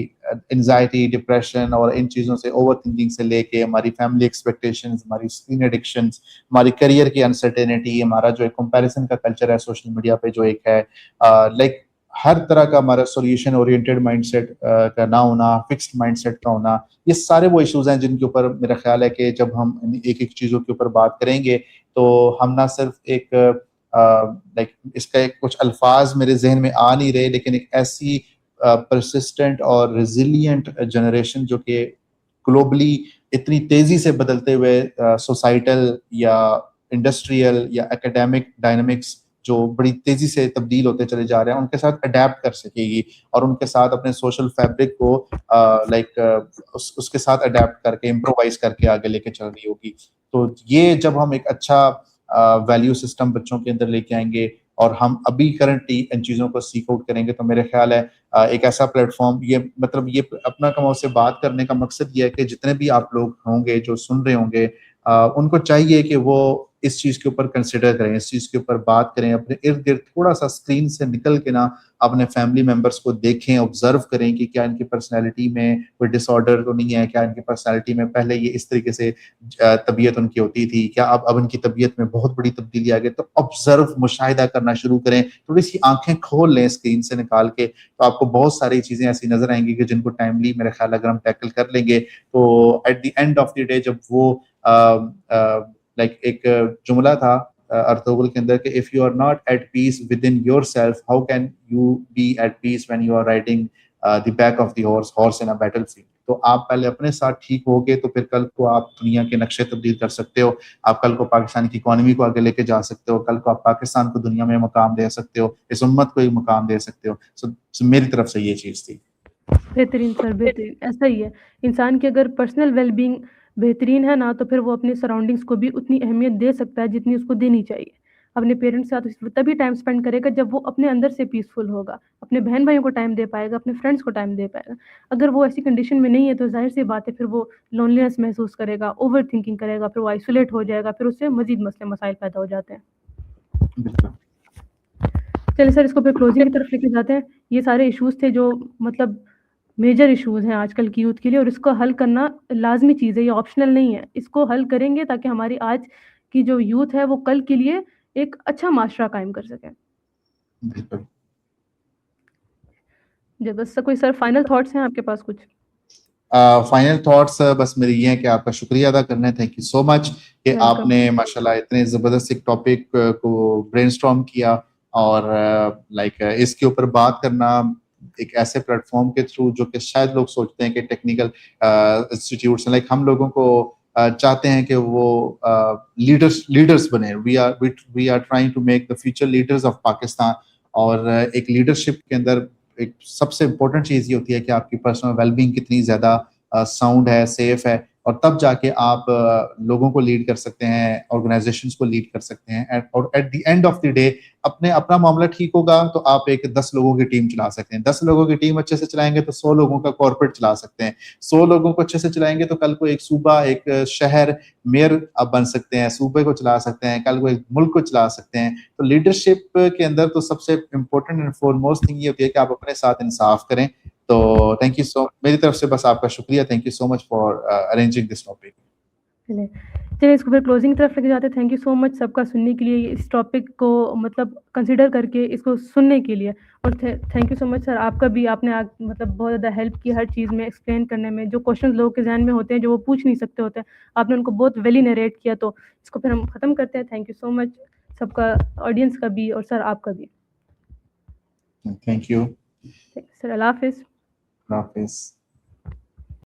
एंजाइटी, डिप्रेशन और इन चीज़ों से, ओवर थिंकिंग से लेके हमारी फैमिली एक्सपेक्टेशंस, हमारी स्क्रीन एडिक्शंस, हमारी करियर की अनसर्टेनिटी, हमारा जो एक कंपैरिजन का कल्चर है सोशल मीडिया पे जो एक है, लाइक हर तरह का हमारा सॉल्यूशन ओरिएंटेड माइंडसेट का ना होना, फिक्स्ड माइंडसेट का होना, ये सारे वो इश्यूज हैं जिनके ऊपर मेरा ख्याल है कि जब हम एक एक चीज़ों के ऊपर बात करेंगे तो हम ना सिर्फ एक लाइक इसका एक कुछ अल्फाज मेरे जहन में आ नहीं रहे, लेकिन एक ऐसी परसिस्टेंट और रेजिलिएंट जनरेशन जो कि ग्लोबली इतनी तेजी से बदलते हुए सोसाइटल या इंडस्ट्रियल या एकेडमिक डायनामिक्स जो बड़ी तेजी से तब्दील होते चले जा रहे हैं उनके साथ अडेप्ट कर सकेगी और उनके साथ अपने सोशल फैब्रिक को उसके साथ अडेप्ट करके इम्प्रोवाइज करके आगे लेके चल रही होगी। तो ये जब हम एक अच्छा वैल्यू सिस्टम बच्चों के अंदर लेके आएंगे और हम अभी करंटली इन चीज़ों को सीख आउट करेंगे तो मेरे ख्याल है एक ऐसा प्लेटफॉर्म, ये मतलब ये अपना कमाओ से बात करने का मकसद ये है कि जितने भी आप लोग होंगे जो सुन रहे होंगे उनको चाहिए कि वो इस चीज़ के ऊपर कंसिडर करें, इस चीज़ के ऊपर बात करें, अपने इर्द गिर्द थोड़ा सा स्क्रीन से निकल के ना अपने फैमिली मेंबर्स को देखें, ऑब्जर्व करें कि क्या इनकी पर्सनैलिटी में कोई डिसऑर्डर तो नहीं है, क्या इनकी पर्सनैलिटी में पहले ये इस तरीके से तबीयत उनकी होती थी, क्या अब इनकी तबीयत में बहुत बड़ी तब्दीली आ गई। तो ऑब्जर्व, मुशाहिदा करना शुरू करें, थोड़ी सी आंखें खोल लें स्क्रीन से निकाल के, तो आपको बहुत सारी चीज़ें ऐसी नजर आएंगी कि जिनको टाइमली मेरे ख्याल अगर हम टैकल कर लेंगे तो at the end of the day जब वो लाइक एक जुमला था अर्तुगरुल के अंदर कि if you are not at peace within yourself how can you be at peace when you are riding the back of the horse in a battlefield. तो आप पहले अपने साथ ठीक होगे तो फिर कल को आप दुनिया के नक्शे तब्दील कर सकते हो, आप कल को पाकिस्तान की इकोनॉमी को आगे लेके जा सकते हो, कल को आप पाकिस्तान को दुनिया में मकाम दे सकते हो, इस उम्मत को एक मकाम दे सकते हो। सो मेरी तरफ से ये चीज़ थी। बेहतरीन सर, बेहतरीन। ऐसा ही है, इंसान की अगर पर्सनल वेल-बीइंग बेहतरीन है ना, तो फिर वो अपनी सराउंडिंग्स को भी उतनी अहमियत दे सकता है जितनी उसको देनी चाहिए। अपने पेरेंट्स के साथ तभी टाइम स्पेंड करेगा जब वो अपने अंदर से पीसफुल होगा, अपने बहन-भाइयों को टाइम दे पाएगा, अपने फ्रेंड्स को टाइम दे पाएगा। अगर वो ऐसी कंडीशन में नहीं है तो ज़ाहिर-सी बात है फिर वो लोनलीनेस महसूस करेगा, ओवरथिंकिंग करेगा, फिर वो आइसोलेट हो जाएगा, फिर उससे मज़ीद मसले-मसाइल पैदा हो जाते हैं। बिल्कुल। चलिए सर, इसको फिर क्लोजिंग की तरफ लेके जाते हैं। ये सारे इश्यूज़ थे जो मतलब मेजर इश्यूज़ हैं आजकल की यूथ के लिए और इसको हल करना लाज़मी चीज़ है, ये ऑप्शनल नहीं है। इसको हल करेंगे ताकि हमारी आज की जो यूथ है वो कल के लिए एक अच्छा माशरा कायम कर सके। बिल्कुल। जी, बस कोई सर फाइनल थॉट्स हैं आपके पास कुछ? फाइनल थॉट्स बस मेरे ये हैं कि आपका शुक्रिया अदा करना है, थैंक यू सो मच कि वेलकम। आपने माशाल्लाह इतने ज़बरदस्त एक टॉपिक को ब्रेनस्टॉर्म किया और लाइक इसके ऊपर बात करना एक ऐसे प्लेटफॉर्म के थ्रू जो कि शायद लोग सोचते हैं कि टेक्निकल इंस्टीट्यूट्स लाइक हम लोगों को चाहते हैं कि वो लीडर्स बने। We are trying to make the future leaders of Pakistan. और एक लीडरशिप के अंदर एक सबसे इम्पोर्टेंट चीज़ ये होती है कि आपकी पर्सनल वेलबींग कितनी ज़्यादा साउंड है, सेफ है, और तब जाके आप लोगों को लीड कर सकते हैं, ऑर्गेनाइजेशंस को लीड कर सकते हैं। और at the end of the day अपना मामला ठीक होगा तो आप एक 10 लोगों की टीम चला सकते हैं। 10 लोगों की टीम अच्छे से चलाएंगे तो 100 लोगों का कॉर्पोरेट चला सकते हैं। 100 लोगों को अच्छे से चलाएंगे तो कल को एक सूबा, एक शहर, मेयर आप बन सकते हैं, सूबे को चला सकते हैं, कल को एक मुल्क को चला सकते हैं। तो लीडरशिप के अंदर तो सबसे इम्पोर्टेंट एंड फॉरमोस्ट थिंग ये होती है कि आप अपने साथ इंसाफ करें। तो थैंक यू सो, मेरी तरफ से बस आपका शुक्रिया, thank you so much for arranging this topic. चलिए इसको फिर क्लोजिंग की तरफ लेके जाते हैं। थैंक यू सो मच सबका सुनने के लिए, इस टॉपिक को मतलब कंसिडर करके इसको सुनने के लिए। और thank you so much sir, आपका भी आपने मतलब बहुत ज़्यादा हेल्प की हर चीज़ में एक्सप्लेन करने में। जो क्वेश्चन लोगों के जहन में होते हैं जो वो पूछ नहीं सकते होते हैं, आपने उनको बहुत वेली नरेट किया। तो इसको फिर हम ख़त्म करते हैं। थैंक यू सो मच सबका, ऑडियंस का भी और सर आपका भी। थैंक यू सर अल्लाह हाफिज़। हाफिज।